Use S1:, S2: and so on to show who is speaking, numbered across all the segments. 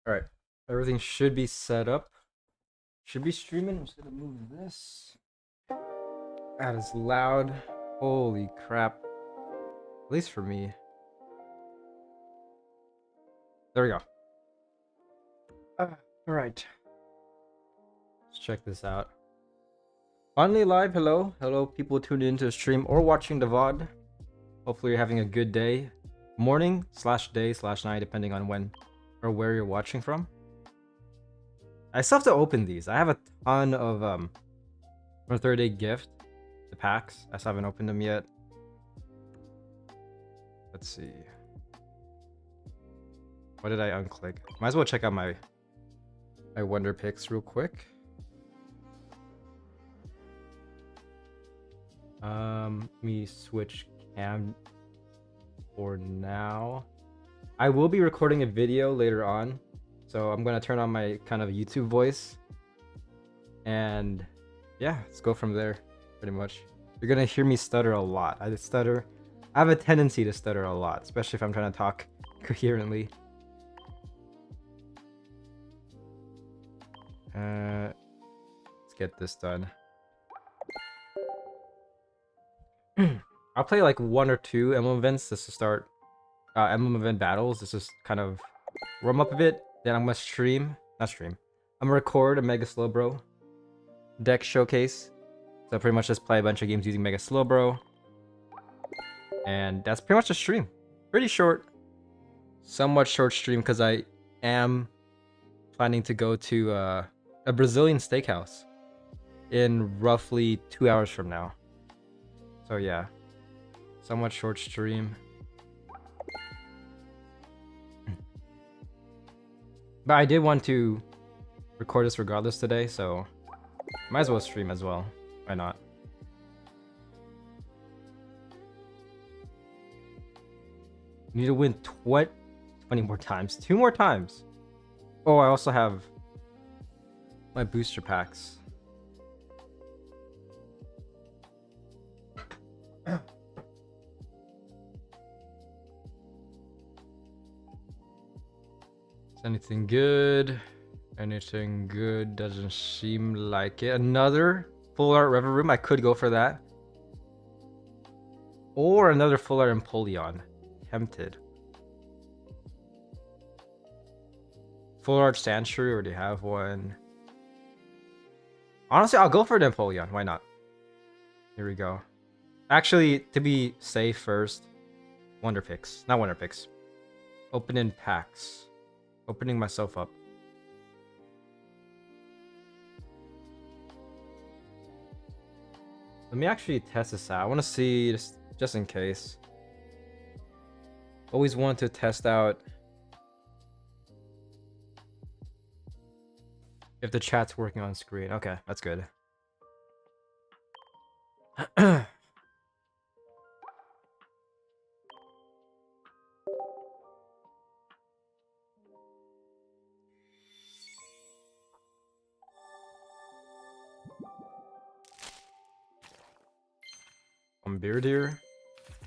S1: All right, everything should be set up. Should be streaming. I'm just gonna move this. That is loud. Holy crap. At least for me. There we go. All right. Let's check this out. Finally live. Hello. Hello, people tuned into the stream or watching the VOD. Hopefully you're having a good day. Morning / day / night, depending on when or where you're watching from. I still have to open these. I have a ton of from 30-day gift, the packs. I still haven't opened them yet. Let's see. What did I unclick? Might as well check out my wonder picks real quick. Let me switch cam for now. I will be recording a video later on, so I'm gonna turn on my kind of YouTube voice, and yeah, let's go from there. Pretty much, you're gonna hear me stutter a lot. I have a tendency to stutter a lot, especially if I'm trying to talk coherently. Let's get this done. I'll play like 1 or 2 emblem events just to start emblem event battles. This is kind of warm up a bit. Then I'm gonna I'm gonna record a Mega Slowbro deck showcase. So pretty much just play a bunch of games using Mega Slowbro. And that's pretty much the stream. Pretty short. Somewhat short stream because I am planning to go to a Brazilian steakhouse in roughly 2 hours from now. So yeah, somewhat short stream. But I did want to record this regardless today, so might as well stream as well. Why not? Need to win 20 more times. 2 more times. Oh, I also have my booster packs. Is anything good? Anything good? Doesn't seem like it. Another full art Rever Room. I could go for that. Or another full art Empoleon. Tempted. Full art Sandshrew, already have one. Honestly, I'll go for an Empoleon. Why not? Here we go. Actually, to be safe first, Wonder Picks. Not Wonder Picks. Opening packs. Opening myself up. Let me actually test this out. I want to see, just in case. Always want to test out if the chat's working on screen. Okay, that's good. Beardeer,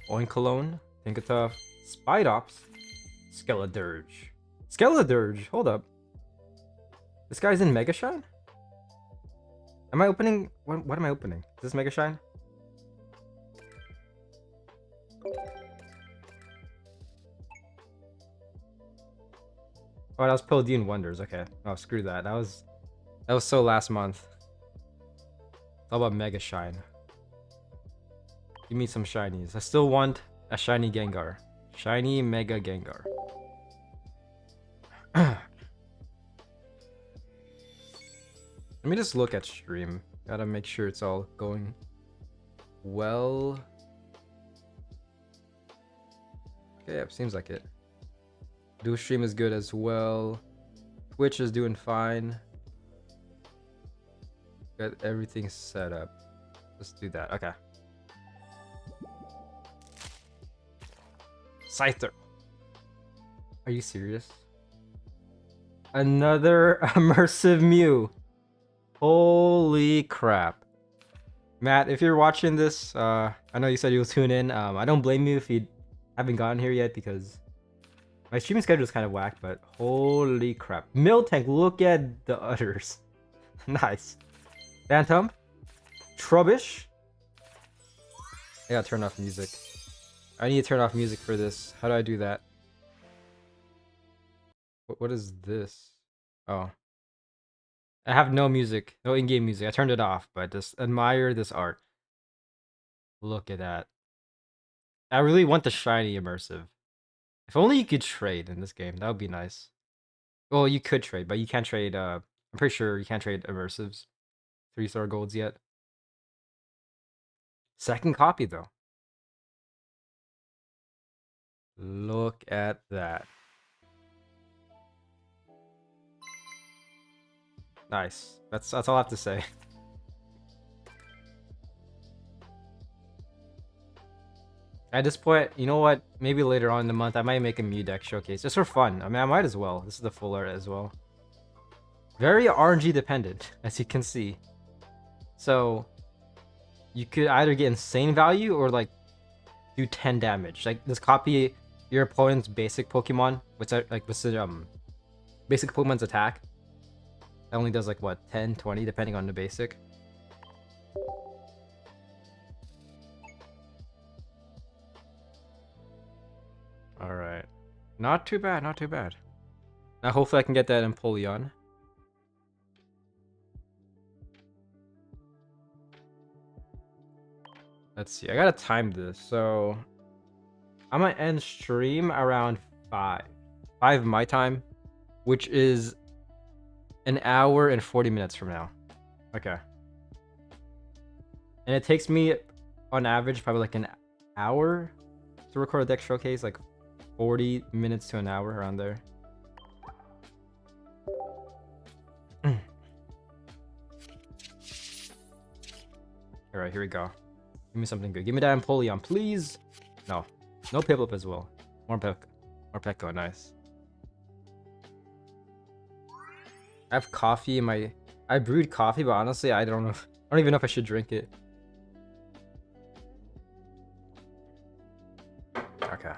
S1: Oinkologne, Tinkatuff, Spidops, Skeledirge. Skeledirge, hold up. This guy's in Mega Shine? Am I opening? What am I opening? Is this Mega Shine? Oh, that was Pildeen Wonders. Okay. Oh, screw that. That was so last month. It's all about Mega Shine. Give me some shinies. I still want a shiny Gengar. Shiny Mega Gengar. Let me just look at stream. Gotta make sure it's all going well. Okay, yeah, seems like it. Dual stream is good as well. Twitch is doing fine. Got everything set up. Let's do that. Okay. Scyther. Are you serious? Another immersive Mew. Holy crap. Matt, if you're watching this, I know you said you'll tune in. I don't blame you if you haven't gotten here yet because My streaming schedule is kind of whack, but holy crap. Miltank, look at the udders. Nice. Phantom. Trubbish. I gotta turn off music. I need to turn off music for this. How do I do that? What is this? Oh. I have no music. No in-game music. I turned it off, but just admire this art. Look at that. I really want the shiny immersive. If only you could trade in this game. That would be nice. Well, you could trade, but you can't trade, I'm pretty sure you can't trade immersives. 3-star golds yet. Second copy, though. Look at that. Nice. That's all I have to say. At this point, you know what? Maybe later on in the month, I might make a Mew deck showcase. Just for fun. I mean, I might as well. This is the full art as well. Very RNG dependent, as you can see. So, you could either get insane value or, like, do 10 damage. Like, just copy your opponent's basic Pokemon, which are, like, what's the, basic Pokemon's attack. That only does, like, what, 10, 20, depending on the basic. Alright. Not too bad, not too bad. Now hopefully I can get that Empoleon. Let's see, I gotta time this, so... I'm gonna end stream around 5. 5 my time, which is an hour and 40 minutes from now. Okay. And it takes me, on average, probably like an hour to record a deck showcase, like 40 minutes to an hour, around there. Alright, here we go. Give me something good. Give me that Empoleon, please! No. No Piplup as well. More Pekko, nice. I have coffee in my... I brewed coffee, but honestly, I don't know. I don't even know if I should drink it. Okay.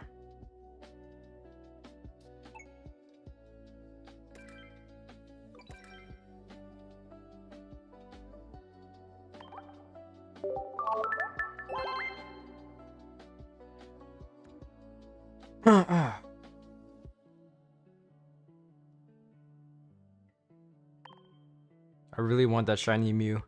S1: I really want that shiny Mew.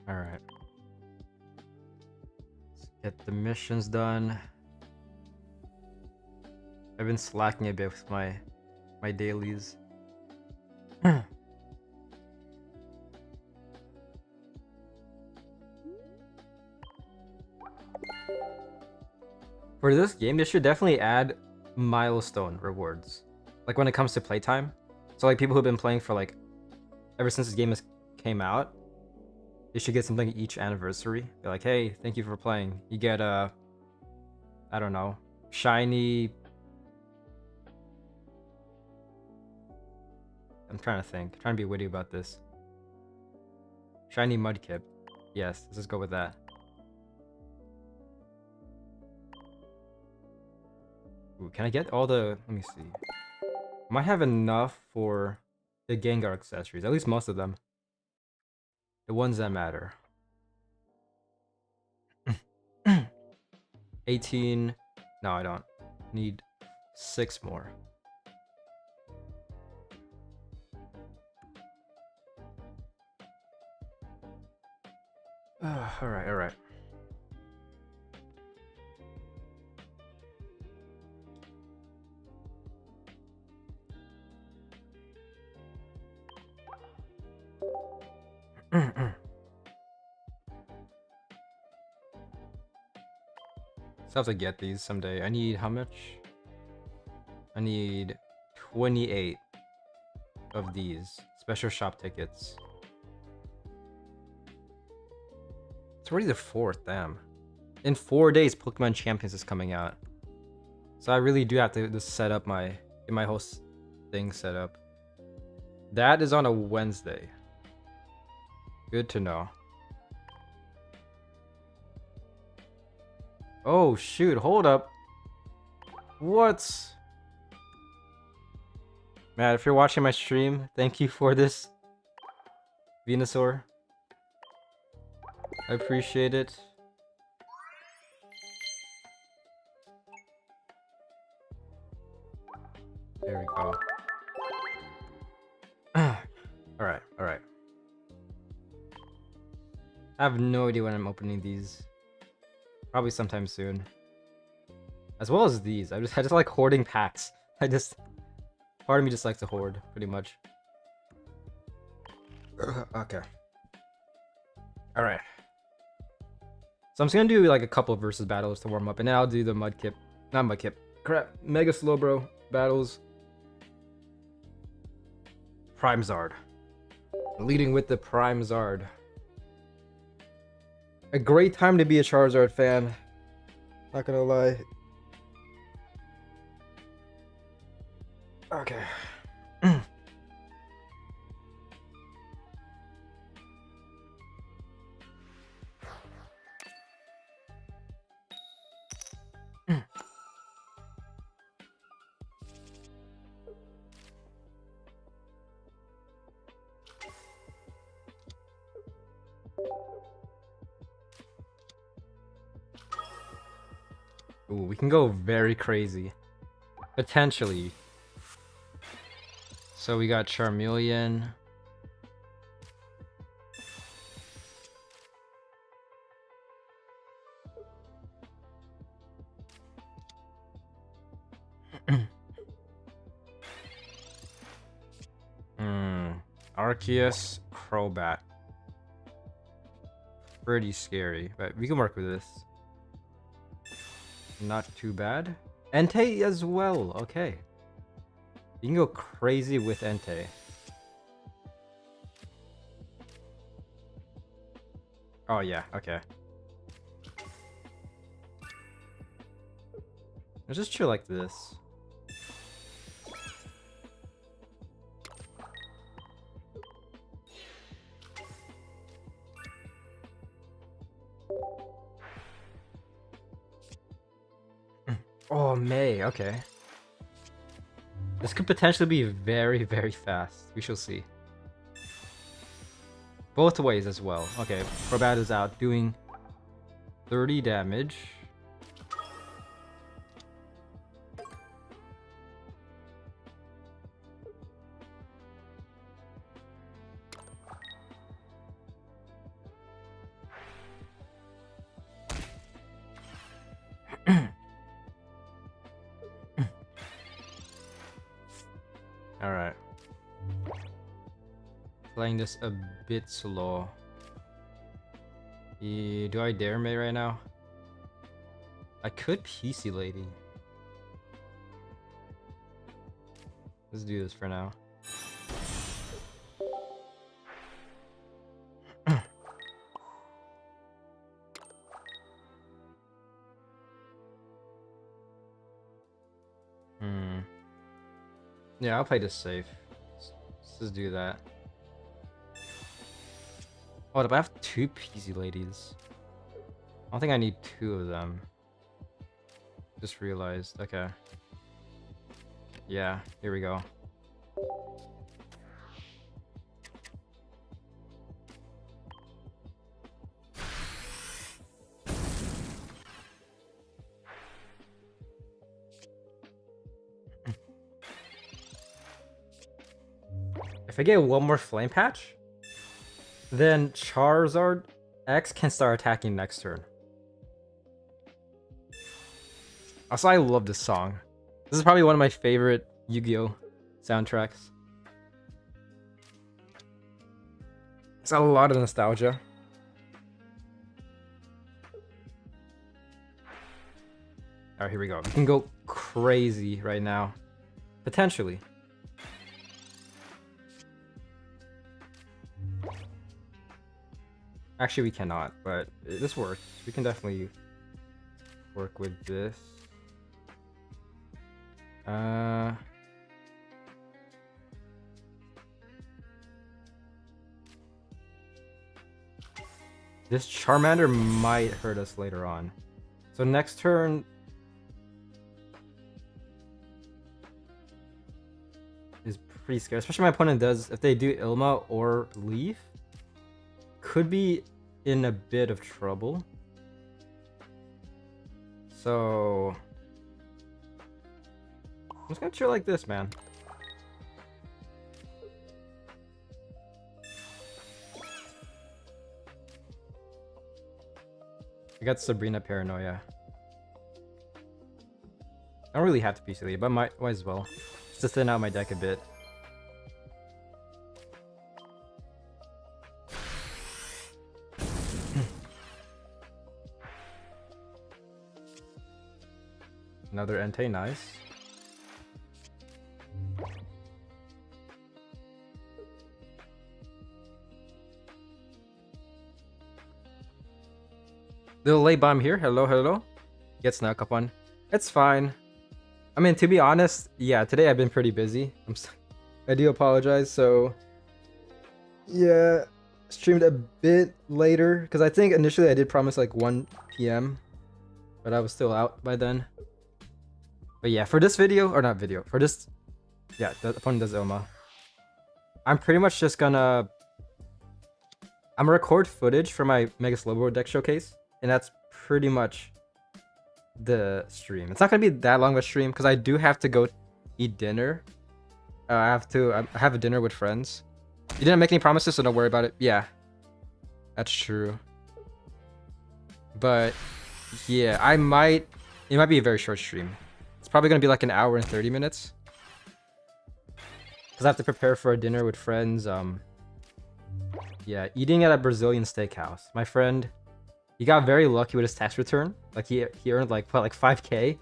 S1: Alright. Let's get the missions done. I've been slacking a bit with my dailies. For this game, they should definitely add milestone rewards. Like when it comes to playtime. So like people who've been playing for like ever since this game came out, they should get something each anniversary. They're like, hey, thank you for playing. You get a, I don't know, shiny. I'm trying to think. I'm trying to be witty about this. Shiny Mudkip. Yes, let's just go with that. Ooh, can I get all the... Let me see. I might have enough for the Gengar accessories. At least most of them. The ones that matter. 18. No, I don't. Need 6 more. Alright, alright. Still have to get these someday. I need how much? I need 28 of these special shop tickets. It's already the 4th, damn. In 4 days, Pokemon Champions is coming out. So I really do have to just set up get my whole thing set up. That is on a Wednesday. Good to know. Oh shoot, hold up. What? Matt, if you're watching my stream, thank you for this Venusaur. I appreciate it. There we go. Alright, alright. I have no idea when I'm opening these. Probably sometime soon. As well as these. I just like hoarding packs. Part of me just likes to hoard, pretty much. Okay. Alright. So I'm just gonna do like a couple of versus battles to warm up, and then I'll do the Mudkip. Not Mudkip. Crap. Mega Slowbro battles. Prime Zard. Leading with the Prime Zard. A great time to be a Charizard fan. Not gonna lie. Okay. Ooh, we can go very crazy. Potentially. So we got Charmeleon. Arceus, Crobat. Pretty scary, but we can work with this. Not too bad. Entei as well, okay. You can go crazy with Entei. Oh yeah, okay. Let's just chill like this. Oh, May, okay. This could potentially be very, very fast. We shall see. Both ways as well. Okay, Crobat is out doing 30 damage. Alright. Playing this a bit slow. Do I dare May right now? I could PC Lady. Let's do this for now. Yeah, I'll play this safe. Let's just do that. Oh, do I have 2 PC Ladies? I don't think I need 2 of them. Just realized. Okay. Yeah, here we go. If I get one more Flame Patch, then Charizard X can start attacking next turn. Also, I love this song. This is probably one of my favorite Yu-Gi-Oh! Soundtracks. It's got a lot of nostalgia. Alright, here we go. We can go crazy right now. Potentially. Actually, we cannot, but this works. We can definitely work with this. This Charmander might hurt us later on. So next turn is pretty scary, especially my opponent does, if they do Ilma or Leaf, could be in a bit of trouble. So I'm just gonna chill like this, man. I got Sabrina Paranoia. I don't really have to PC lead, but might as well. Just to thin out my deck a bit. Another Entei, nice. Little late bomb here. Hello, hello. Get snuck up on. It's fine. I mean, to be honest, yeah, today I've been pretty busy. I do apologize. So, yeah, streamed a bit later because I think initially I did promise like 1 p.m. but I was still out by then. But yeah, for this video, or not video, for this, yeah, the opponent does Ilma. I'm pretty much just gonna, I'm gonna record footage for my Mega Slowbro deck showcase, and that's pretty much the stream. It's not gonna be that long of a stream because I do have to go eat dinner. I have a dinner with friends. You didn't make any promises, so don't worry about it. Yeah, that's true. But yeah, it might be a very short stream. It's probably gonna be like an hour and 30 minutes. Cause I have to prepare for a dinner with friends. Yeah, eating at a Brazilian steakhouse. My friend, he got very lucky with his tax return. Like he earned like what, like 5K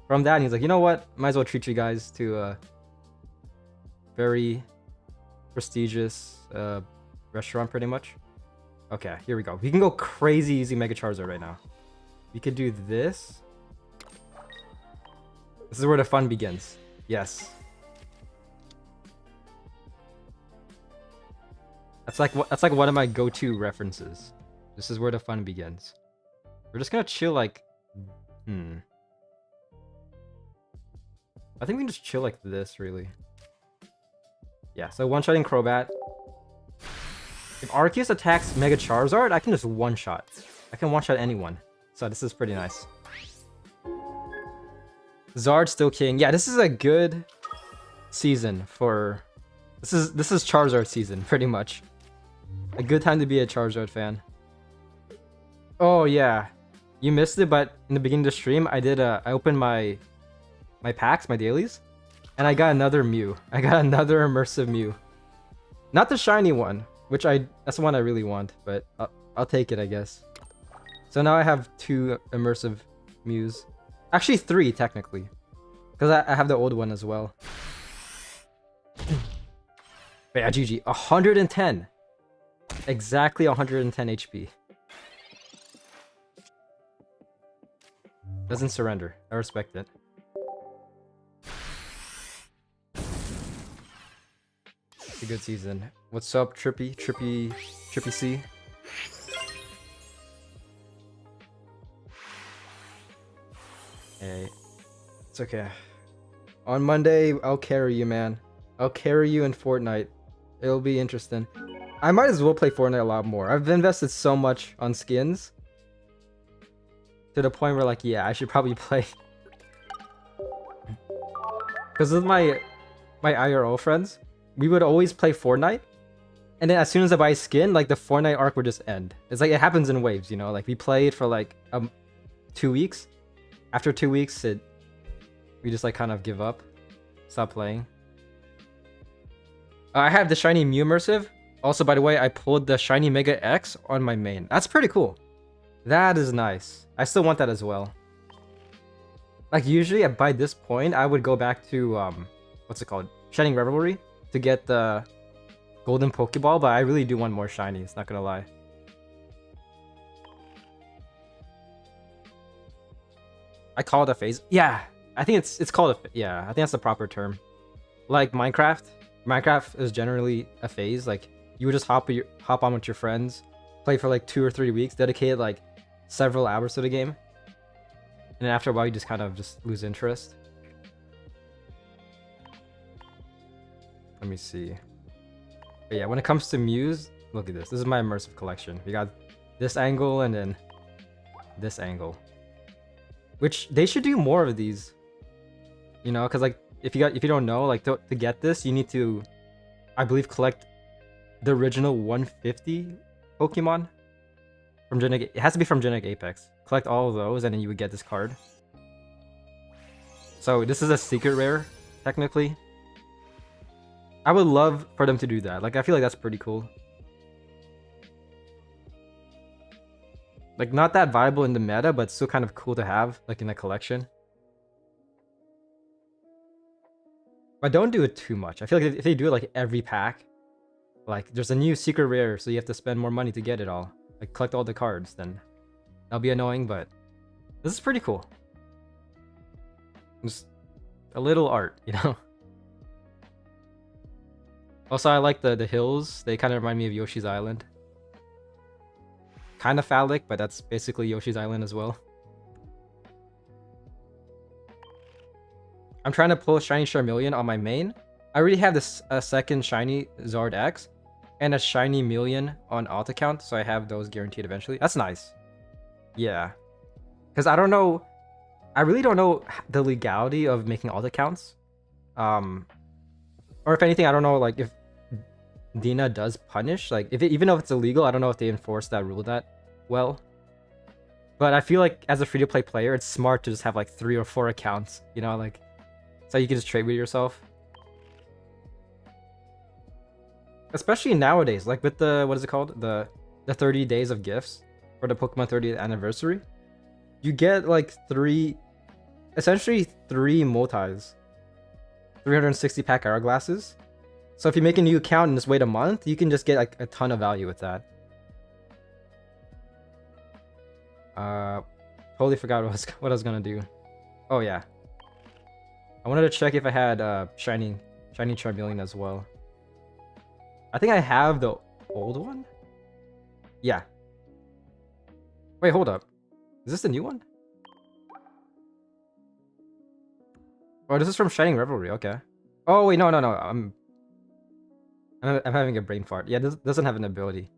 S1: from that, and he's like, you know what? Might as well treat you guys to a very prestigious restaurant, pretty much. Okay, here we go. We can go crazy easy Mega Charizard right now. We could do this. This is where the fun begins. Yes. That's like one of my go-to references. This is where the fun begins. We're just gonna chill like, I think we can just chill like this, really. Yeah, so one-shotting Crobat. If Arceus attacks Mega Charizard, I can just one-shot. I can one-shot anyone. So this is pretty nice. Zard still king. Yeah, this is a good season for... This is Charizard season, pretty much. A good time to be a Charizard fan. Oh yeah, you missed it, but in the beginning of the stream, I opened my packs, my dailies, and I got another Mew. I got another immersive Mew. Not the shiny one, which that's the one I really want, but I'll take it, I guess. So now I have 2 immersive Mews. Actually 3, technically. Because I have the old one as well. But yeah, GG. 110. Exactly 110 HP. Doesn't surrender. I respect it. It's a good season. What's up, Trippy C? Hey, it's okay. On Monday, I'll carry you, man. I'll carry you in Fortnite. It'll be interesting. I might as well play Fortnite a lot more. I've invested so much on skins. To the point where, like, yeah, I should probably play. Because with my IRL friends, we would always play Fortnite. And then as soon as I buy a skin, like, the Fortnite arc would just end. It's like, it happens in waves, you know? Like, we played for, like, 2 weeks. After 2 weeks, we just, like, kind of give up. Stop playing. I have the shiny Mew immersive. Also, by the way, I pulled the shiny Mega X on my main. That's pretty cool. That is nice. I still want that as well. Like, usually by this point, I would go back to, what's it called? Shining Revelry to get the golden Pokeball, but I really do want more shinies, not gonna lie. I call it a phase. Yeah, I think it's called a, yeah, I think that's the proper term. Like Minecraft. Minecraft is generally a phase. Like, you would just hop on with your friends, play for like 2 or 3 weeks, dedicate like several hours to the game. then after a while you just kind of just lose interest. Let me see. But yeah, when it comes to Muse, look at this. This is my immersive collection. We got this angle and then this angle. Which they should do more of these. You know, because like if you don't know, like to get this, you need to, I believe, collect the original 150 Pokemon from Genetic. It has to be from Genetic Apex. Collect all of those, and then you would get this card. So this is a secret rare, technically. I would love for them to do that. Like I feel like that's pretty cool. Like not that viable in the meta, but still kind of cool to have, like in a collection. But don't do it too much. I feel like if they do it like every pack, like there's a new secret rare, so you have to spend more money to get it all. Like collect all the cards, then that'll be annoying, but this is pretty cool. Just a little art, you know? Also, I like the hills. They kind of remind me of Yoshi's Island. Kind of phallic, but that's basically Yoshi's Island as well. I'm trying to pull Shiny Charmeleon on my main. I already have this second Shiny Zard X and a Shiny Million on alt account, so I have those guaranteed eventually. That's nice. Yeah. Because I don't know... I really don't know the legality of making alt accounts. Or if anything, I don't know like if Dina does punish. Like even though it's illegal, I don't know if they enforce that rule that well. But I feel like as a free-to-play player, it's smart to just have like 3 or 4 accounts, you know, like so you can just trade with yourself. Especially nowadays, like with the, what is it called? The 30 days of gifts for the Pokemon 30th anniversary. You get like essentially 3 multis. 360 pack hourglasses. So if you make a new account and just wait a month, you can just get like a ton of value with that. Totally forgot what I was gonna do. Oh yeah. I wanted to check if I had shiny Charmeleon as well. I think I have the old one. Yeah. Wait, hold up. Is this the new one? Oh, this is from Shining Revelry. Okay. Oh wait, no. I'm having a brain fart. Yeah, this doesn't have an ability.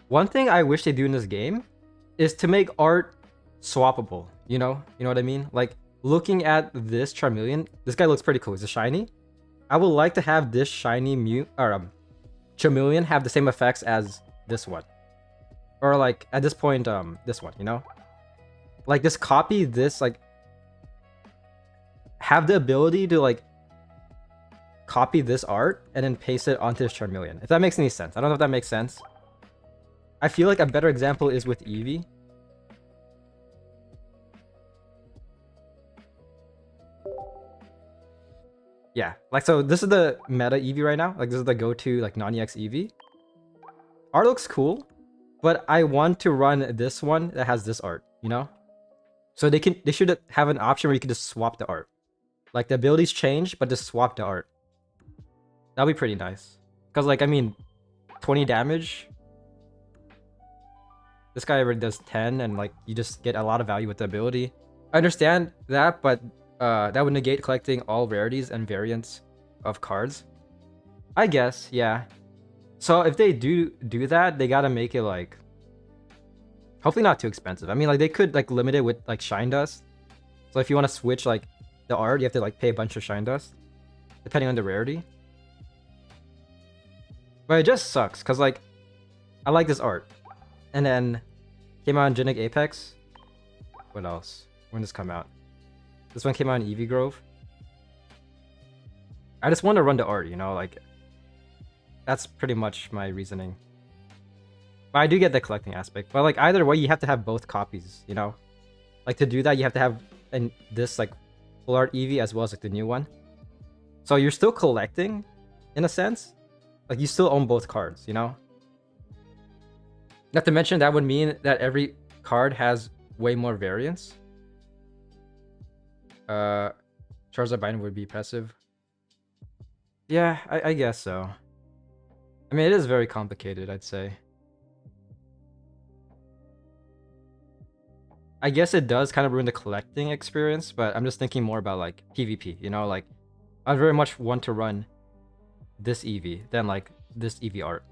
S1: One thing I wish they do in this game is to make art swappable. You know what I mean? Like looking at this Charmeleon, this guy looks pretty cool. He's a shiny. I would like to have this shiny Charmeleon have the same effects as this one, or like at this point, this one. You know, like just copy this, like have the ability to like copy this art and then paste it onto this Charmeleon. If that makes any sense. I don't know if that makes sense. I feel like a better example is with Eevee. Yeah, like so this is the meta Eevee right now. Like this is the go-to like non-EX Eevee. Art looks cool, but I want to run this one that has this art, you know? So they should have an option where you can just swap the art. Like the abilities change, but just swap the art. That'll be pretty nice. Because like, I mean, 20 damage. This guy already does 10, and like you just get a lot of value with the ability. I understand that, but that would negate collecting all rarities and variants of cards. I guess, yeah. So if they do that, they gotta make it like hopefully not too expensive. I mean, like they could like limit it with like Shine Dust. So if you want to switch like the art, you have to like pay a bunch of Shine Dust, depending on the rarity. But it just sucks because like I like this art, and then came out in Genetic Apex. What else? When did this come out? This one came out in Eevee Grove. I just want to run the art, you know, like that's pretty much my reasoning. But I do get the collecting aspect. But like either way, you have to have both copies, you know? Like to do that, you have to have this like full art Eevee as well as like the new one. So you're still collecting in a sense. Like you still own both cards, you know? Not to mention that would mean that every card has way more variants. Charizard Binding would be passive. Yeah, I guess so. I mean, it is very complicated, I'd say. I guess it does kind of ruin the collecting experience, but I'm just thinking more about like PvP, you know, like I very much want to run this Eevee than like this Eevee art.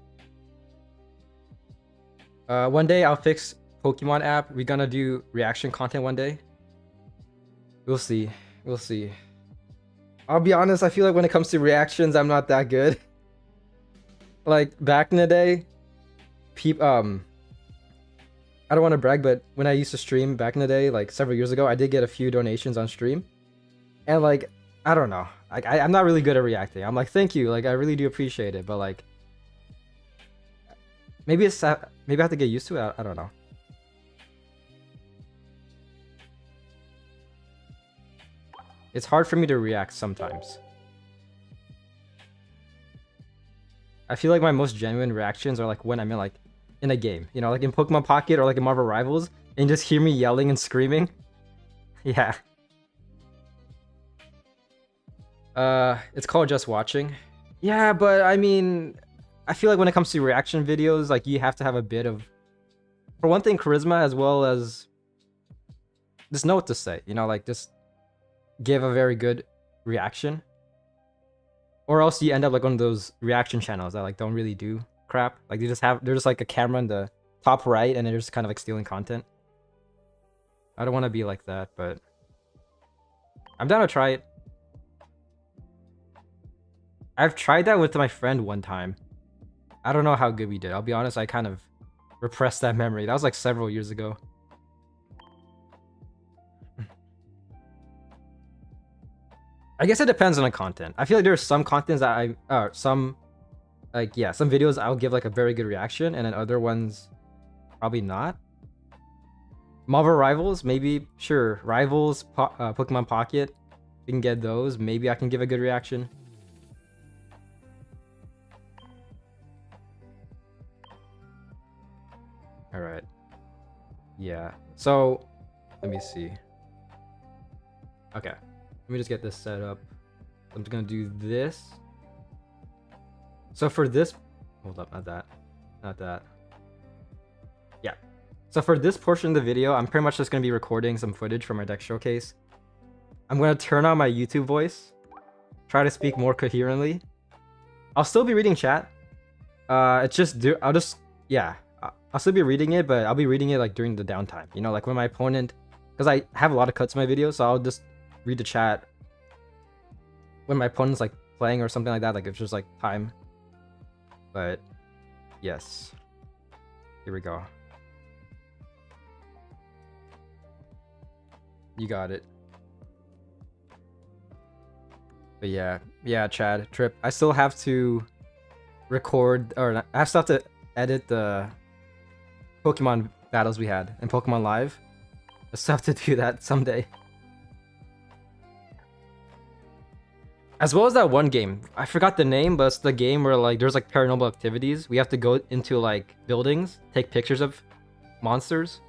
S1: One day I'll fix Pokemon app. We're gonna do reaction content one day. We'll see. We'll see. I'll be honest, I feel like when it comes to reactions, I'm not that good. Like back in the day, I don't want to brag, but when I used to stream back in the day, like several years ago, I did get a few donations on stream. And like, I don't know. Like I'm not really good at reacting. I'm like, thank you. Like I really do appreciate it. But like, maybe maybe I have to get used to it. I don't know. It's hard for me to react sometimes. I feel like my most genuine reactions are like when I'm in a game, you know, like in Pokemon Pocket or like in Marvel Rivals, and you just hear me yelling and screaming. Yeah. It's called Just Watching. Yeah, but I mean, I feel like when it comes to reaction videos, like you have to have a bit of, for one thing, charisma, as well as just know what to say, you know, like just give a very good reaction. Or else you end up like one of those reaction channels that like don't really do crap. Like they're just like a camera in the top right and they're just kind of like stealing content. I don't want to be like that, but I'm down to try it. I've tried that with my friend one time. I don't know how good we did. I'll be honest, I kind of repressed that memory. That was like several years ago. I guess it depends on the content. I feel like there's some contents that some videos I'll give like a very good reaction, and then other ones probably not. Marvel Rivals, maybe, sure. Rivals, Pokemon Pocket, we can get those. Maybe I can give a good reaction. All right. Yeah. So, let me see. Okay. Let me just get this set up. I'm just gonna do this. So for this, hold up, not that. Yeah. So for this portion of the video, I'm pretty much just gonna be recording some footage from my deck showcase. I'm gonna turn on my YouTube voice, try to speak more coherently. I'll still be reading chat. I'll still be reading it, but I'll be reading it like during the downtime. You know, like when my opponent, because I have a lot of cuts in my videos, so I'll just read the chat when my opponent's like playing or something like that. Like if there's like time. But yes, here we go. You got it. But yeah, Chad, Trip. I still have to record, or I still have to edit the Pokemon battles we had in Pokemon Live. I still have to do that someday. As well as that one game. I forgot the name, but it's the game where like there's like paranormal activities. We have to go into like buildings, take pictures of monsters.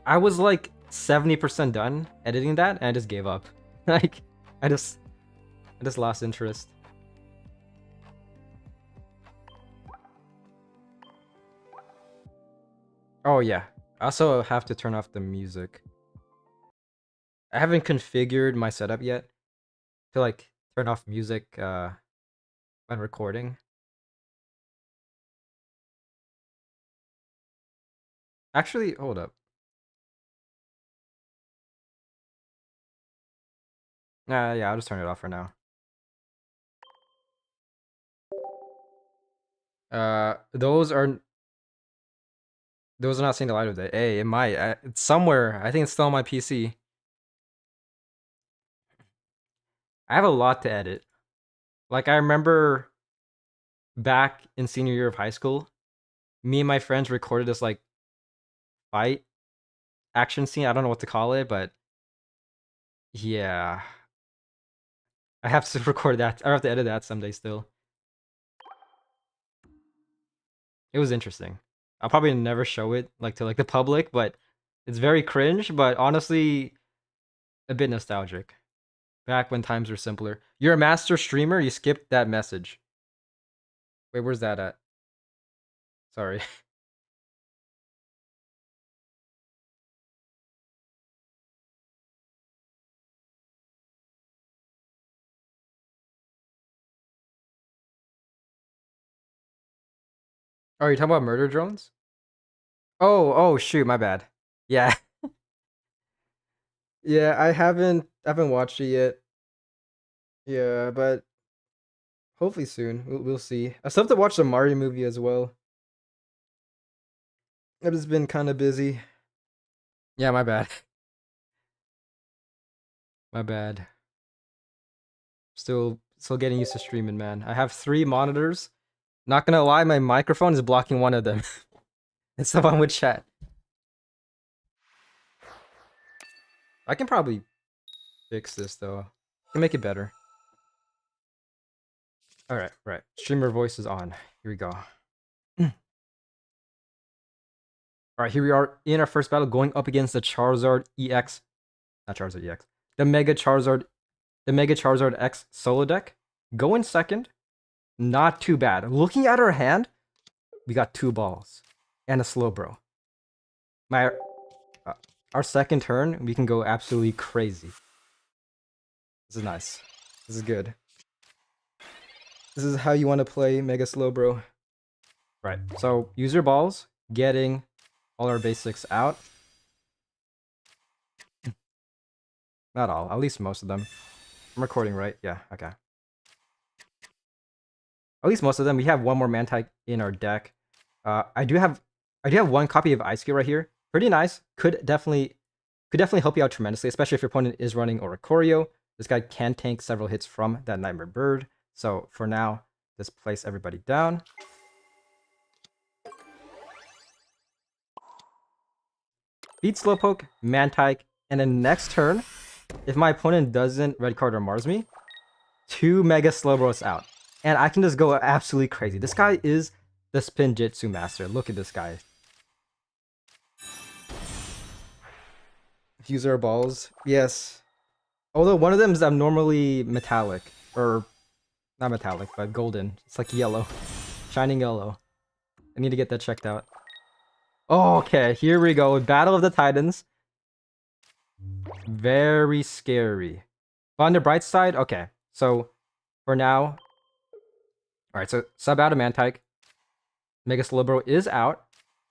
S1: I was like 70% done editing that and I just gave up. Like I just lost interest. Oh yeah. I also have to turn off the music. I haven't configured my setup yet to like turn off music when recording. Actually, hold up. Yeah, I'll just turn it off for now. Those are not seeing the light of day. Hey, it might. It's somewhere. I think it's still on my PC. I have a lot to edit. Like I remember back in senior year of high school, me and my friends recorded this like fight action scene. I don't know what to call it, but yeah. I have to record that. I have to edit that someday still. It was interesting. I'll probably never show it like to like the public, but it's very cringe, but honestly a bit nostalgic. Back when times were simpler. You're a master streamer, you skipped that message. Wait, where's that at? Sorry. Oh, you're talking about murder drones? Oh, shoot, my bad. Yeah. Yeah, I haven't watched it yet. Yeah, but hopefully soon. We'll see. I still have to watch the Mario movie as well. I've just been kind of busy. Yeah, my bad. My bad. Still getting used to streaming, man. I have 3 monitors. Not gonna lie, my microphone is blocking one of them. It's the one with chat. I can probably fix this though. I can make it better. Alright, right. Streamer voice is on. Here we go. Alright, here we are in our first battle going up against the Charizard EX. Not Charizard EX. The Mega Charizard X solo deck. Going second. Not too bad. Looking at our hand, we got 2 balls. And a Slowbro. Our second turn, we can go absolutely crazy. This is nice. This is good. This is how you want to play Mega Slowbro. Right, so use your balls, getting all our basics out. Not all, at least most of them. I'm recording, right? Yeah, okay. At least most of them. We have one more Mantike in our deck. I do have 1 copy of Ice Skill right here. Pretty nice. Could definitely help you out tremendously, especially if your opponent is running Oricorio. This guy can tank several hits from that Nightmare Bird. So for now, just place everybody down. Beat Slowpoke, Mantike, and then next turn, if my opponent doesn't red card or Mars me, 2 Mega Slowbros out. And I can just go absolutely crazy. This guy is the Spin Jitsu Master. Look at this guy. Use our balls. Yes. Although one of them is abnormally metallic. Or, not metallic, but golden. It's like yellow. Shining yellow. I need to get that checked out. Okay, here we go. Battle of the Titans. Very scary. But on the bright side, okay. So, for now... Alright, so sub out of Mantike. Mega Slowbro is out.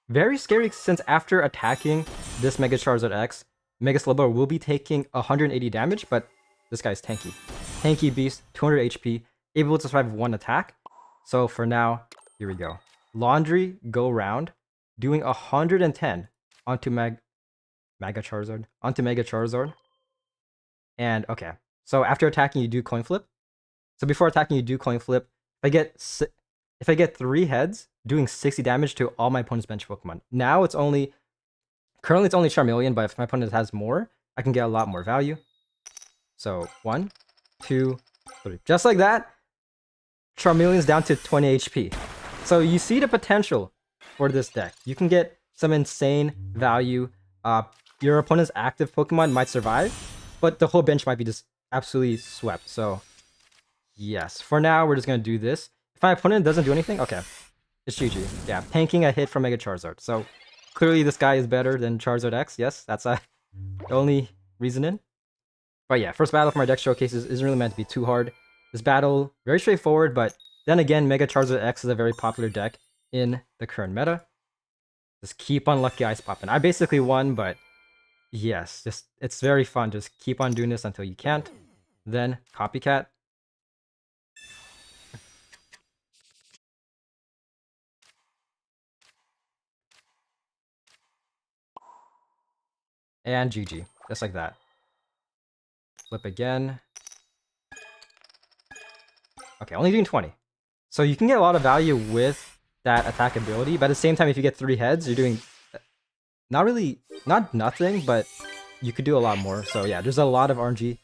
S1: Very scary since after attacking this Mega Charizard X, Mega Slowbro will be taking 180 damage, but this guy's tanky. Tanky beast, 200 HP, able to survive 1 attack. So for now, here we go. Laundry, go round, doing 110 onto Mega Charizard. And okay, so after attacking, you do coin flip. So before attacking, you do coin flip. If I get 3 heads, doing 60 damage to all my opponent's bench Pokemon. Now currently it's only Charmeleon, but if my opponent has more, I can get a lot more value. So 1, 2, 3. Just like that, Charmeleon's down to 20 HP. So you see the potential for this deck. You can get some insane value. Your opponent's active Pokemon might survive, but the whole bench might be just absolutely swept. So yes, for now, we're just going to do this. If my opponent doesn't do anything, okay. It's GG. Yeah, tanking a hit from Mega Charizard. So clearly this guy is better than Charizard X. Yes, that's the only reasoning. But yeah, first battle for my deck showcases isn't really meant to be too hard. This battle, very straightforward, but then again, Mega Charizard X is a very popular deck in the current meta. Just keep on Lucky Ice popping. I basically won, but yes, it's very fun. Just keep on doing this until you can't. Then Copycat. And GG. Just like that. Flip again. Okay, only doing 20. So you can get a lot of value with that attack ability, but at the same time, if you get 3 heads, you're doing not nothing, but you could do a lot more. So yeah, there's a lot of RNG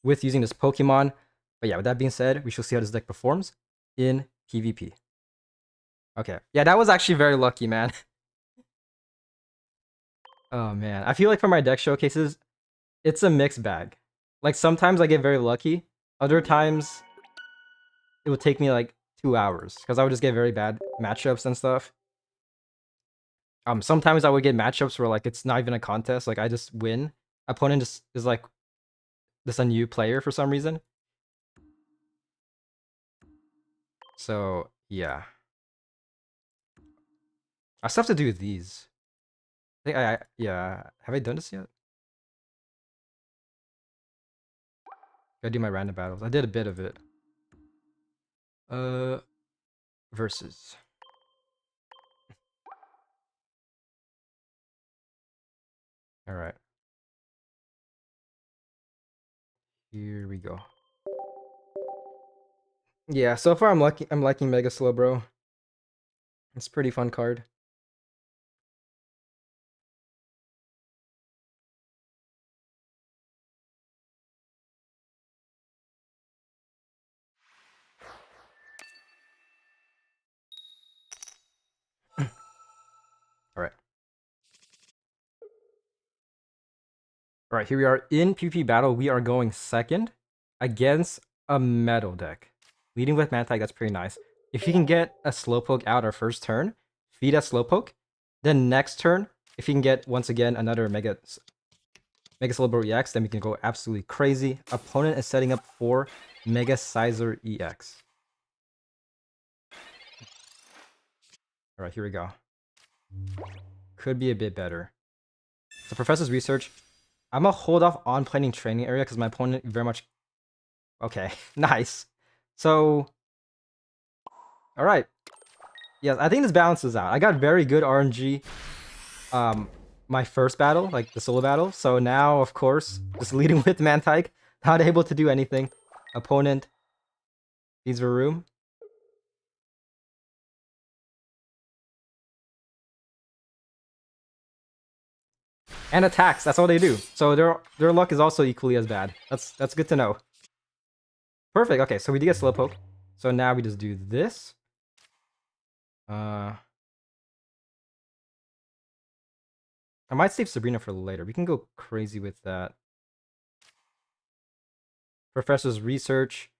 S1: with using this Pokemon. But yeah, with that being said, we shall see how this deck performs in PvP. Okay, yeah, that was actually very lucky, man. Oh man, I feel like for my deck showcases, it's a mixed bag. Like sometimes I get very lucky, other times it would take me like 2 hours because I would just get very bad matchups and stuff. Sometimes I would get matchups where like it's not even a contest, like I just win. Opponent just is like just a new player for some reason. So, yeah. I still have to do these. I think yeah. Have I done this yet? Gotta do my random battles. I did a bit of it. Versus. Alright. Here we go. Yeah, so far I'm liking Mega Slowbro. It's a pretty fun card. Alright. Alright, here we are in PvP battle. We are going second against a metal deck. Leading with Mantyke, that's pretty nice. If you can get a Slowpoke out our first turn, feed a Slowpoke, then next turn, if you can get, once again, another Mega Slowbro EX, then we can go absolutely crazy. Opponent is setting up for Mega Sizer EX. Alright, here we go. Could be a bit better. So Professor's Research. I'm gonna hold off on playing Training Area because my opponent very much... Okay, nice. So... Alright. Yes, I think this balances out. I got very good RNG my first battle, like the solo battle. So now, of course, just leading with Mantyke. Not able to do anything. Opponent needs a room. And attacks, that's all they do. So their luck is also equally as bad. That's good to know. Perfect, okay, so we did get Slowpoke. So now we just do this. I might save Sabrina for later. We can go crazy with that. Professor's Research.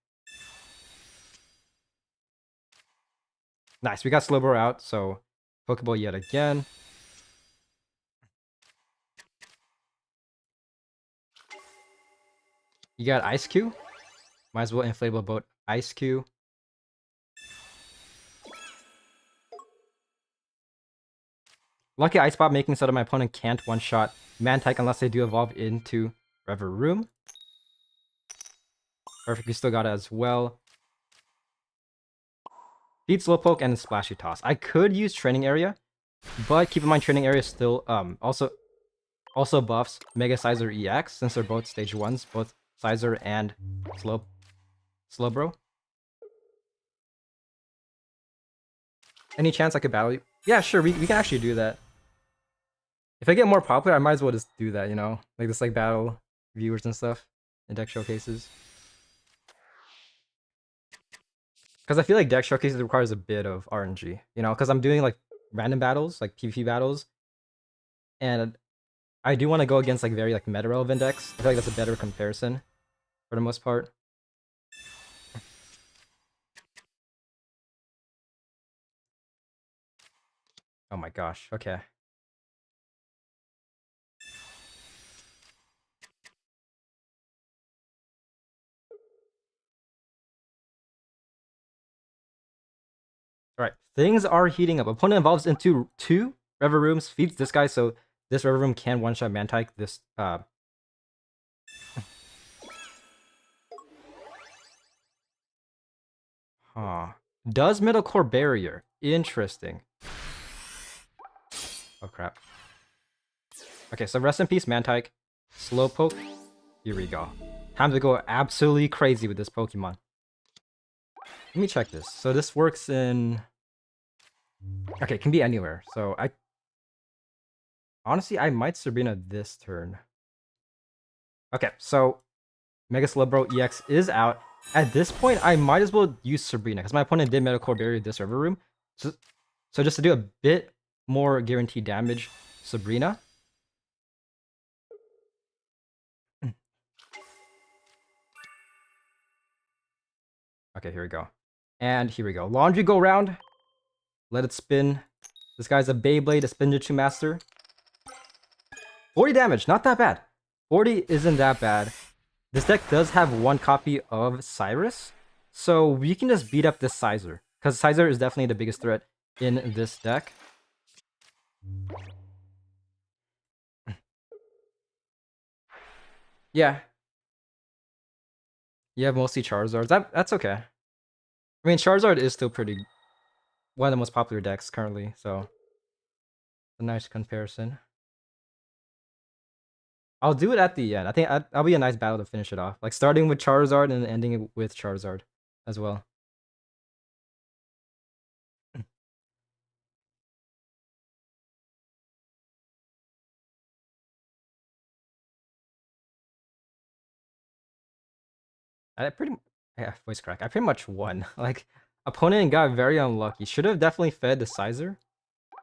S1: Nice, we got Slowbro out, so Pokeball yet again. You got Ice Cube. Might as well Inflatable Boat Ice Cube. Lucky Ice Pop making so that my opponent can't one-shot Mantyke unless they do evolve into Reverie. Perfect, we still got it as well. Feed Slowpoke and Splashy Toss. I could use Training Area, but keep in mind Training Area still also buffs Mega Sizer EX since they're both stage 1s, both Sizer and Slowbro. Any chance I could battle you? Yeah, sure, we can actually do that. If I get more popular, I might as well just do that, you know? Like this, like, battle viewers and stuff in deck showcases. Because I feel like deck showcases requires a bit of RNG, you know? Because I'm doing, like, random battles, like PvP battles. And I do want to go against, like, very, like, meta-relevant decks. I feel like that's a better comparison for the most part. Oh my gosh, okay. Alright, things are heating up. Opponent evolves into 2 Reverie, feeds this guy, so this Reverie can one-shot Mantyke. This, Huh. Does Metalcore Barrier. Interesting. Oh crap. Okay, so rest in peace, Mantyke. Slowpoke. Here we go. Time to go absolutely crazy with this Pokemon. Let me check this. So this works in... Okay, it can be anywhere. So honestly, I might Sabrina this turn. Okay, so Mega Slowbro EX is out. At this point, I might as well use Sabrina, because my opponent did Metalcore Barrier this Reverie. So just to do a bit more guaranteed damage, Sabrina. Okay, here we go. And here we go. Laundry go round. Let it spin. This guy's a Beyblade, a Spinjitzu Master. 40 damage, not that bad. 40 isn't that bad. This deck does have 1 copy of Cyrus, So we can just beat up this Sizer. Because Sizer is definitely the biggest threat in this deck. Yeah. You have mostly Charizards. That's okay. I mean, Charizard is still pretty... one of the most popular decks currently, so... a nice comparison. I'll do it at the end. I think that'll be a nice battle to finish it off. Like, starting with Charizard and then ending it with Charizard as well. I pretty... yeah, voice crack. I pretty much won. Like, opponent got very unlucky. Should have definitely fed the Sizer.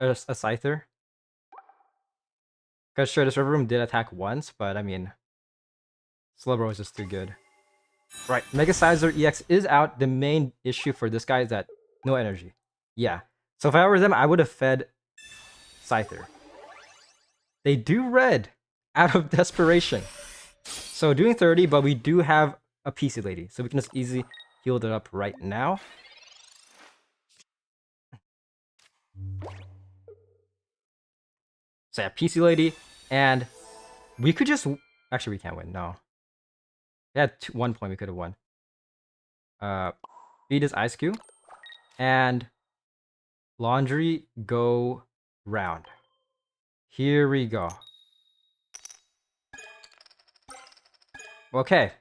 S1: Or a Scyther. Because sure, this River Room did attack once, but I mean... Slowbro is just too good. Right, Mega Sizer EX is out. The main issue for this guy is that no energy. Yeah. So if I were them, I would have fed Scyther. They do red out of desperation. So doing 30, but we do have a PC Lady. So we can just easily heal it up right now. So yeah, PC Lady. And we could just... actually, we can't win. No. Yeah, 1 point we could have won. Beat his Ice Cube. And Laundry go round. Here we go. Okay.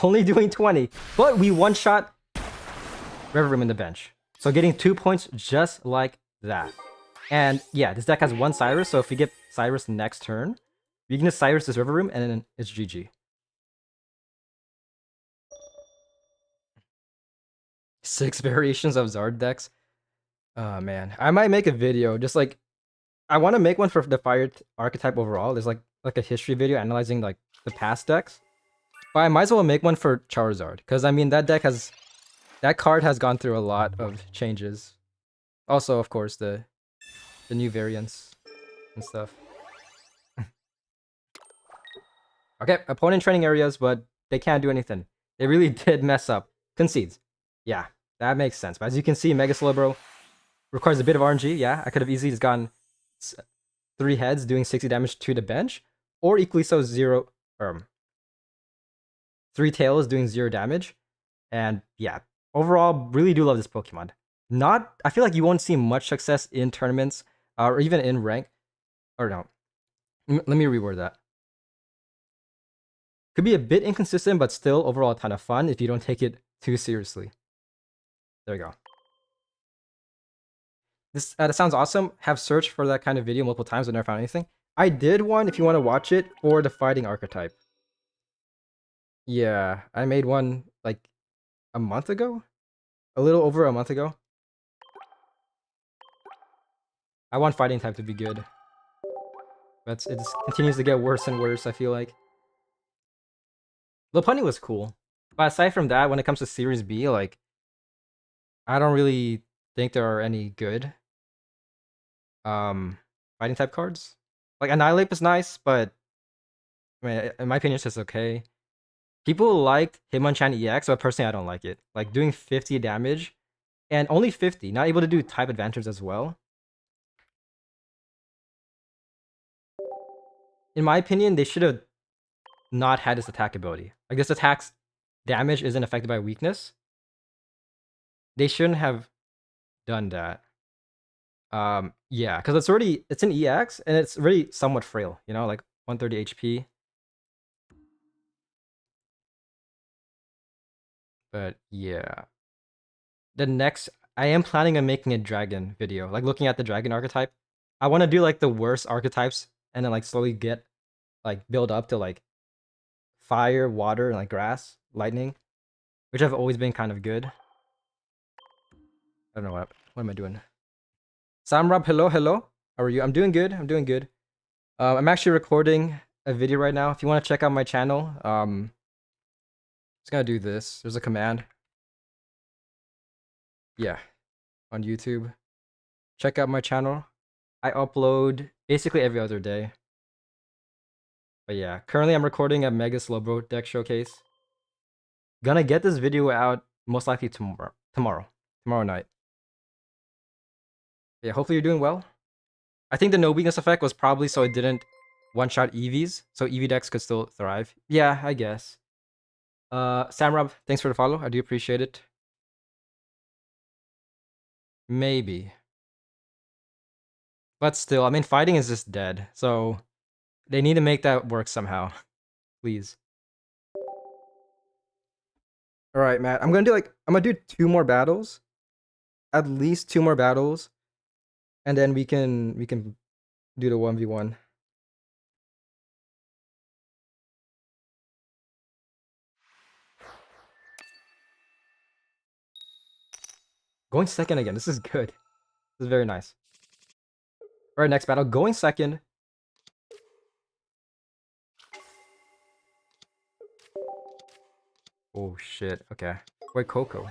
S1: Only doing 20. But we one-shot River Room in the bench. So getting 2 points just like that. And yeah, this deck has one Cyrus, so if we get Cyrus next turn, we can just Cyrus this River Room and then it's GG. 6 variations of Zard decks. Oh man. I might make a video just like... I want to make one for the fire archetype overall. There's like a history video analyzing like the past decks. But I might as well make one for Charizard. Because I mean that deck has... that card has gone through a lot of changes. Also, of course, the new variants and stuff. Okay, opponent training areas, but they can't do anything. They really did mess up. Concedes. Yeah, that makes sense. But as you can see, Mega Slowbro requires a bit of RNG. Yeah, I could have easily just gotten 3 heads doing 60 damage to the bench. Or equally so, 3 tails doing 0 damage. And yeah, overall, really do love this Pokemon. I feel like you won't see much success in tournaments or even in rank. Or no. Let me reword that. Could be a bit inconsistent, but still overall a ton of fun if you don't take it too seriously. There you go. This that sounds awesome. Have searched for that kind of video multiple times but never found anything. I did one if you want to watch it for the fighting archetype. Yeah, I made one like a month ago? A little over a month ago. I want fighting type to be good. But it just continues to get worse and worse, I feel like. Lopunny was cool. But aside from that, when it comes to Series B, like... I don't really think there are any good fighting type cards. Like Annihilate is nice, but I mean, in my opinion, it's just okay. People liked Hitmonchan EX, but personally, I don't like it. Like doing 50 damage and only 50, not able to do type advantage as well. In my opinion, they should have not had this attack ability. Like this attack's damage isn't affected by weakness. They shouldn't have done that. Yeah, because it's an EX and it's already somewhat frail, you know, like 130 HP. But yeah. The next I am planning on making a dragon video, like looking at the dragon archetype. I want to do like the worst archetypes and then like slowly get like build up to like fire, water, and like grass, lightning, which have always been kind of good. I don't know what am I doing? Samrab, hello. How are you? I'm doing good. I'm actually recording a video right now. If you want to check out my channel, just gotta do this. There's a command. Yeah, on YouTube. Check out my channel. I upload basically every other day. But yeah, currently I'm recording a Mega Slowbro deck showcase. Gonna get this video out most likely tomorrow night. Yeah, hopefully you're doing well. I think the no weakness effect was probably so it didn't one-shot EVs, so EV decks could still thrive. Yeah, I guess. Samrob, thanks for the follow. I do appreciate it. Maybe. But still, I mean, fighting is just dead, so they need to make that work somehow. Please. Alright, Matt. I'm gonna do 2 more battles. At least 2 more battles. And then we can do the 1v1. Going second again. This is good. This is very nice. Alright, next battle. Going second. Oh shit. Okay. Wait, Coco.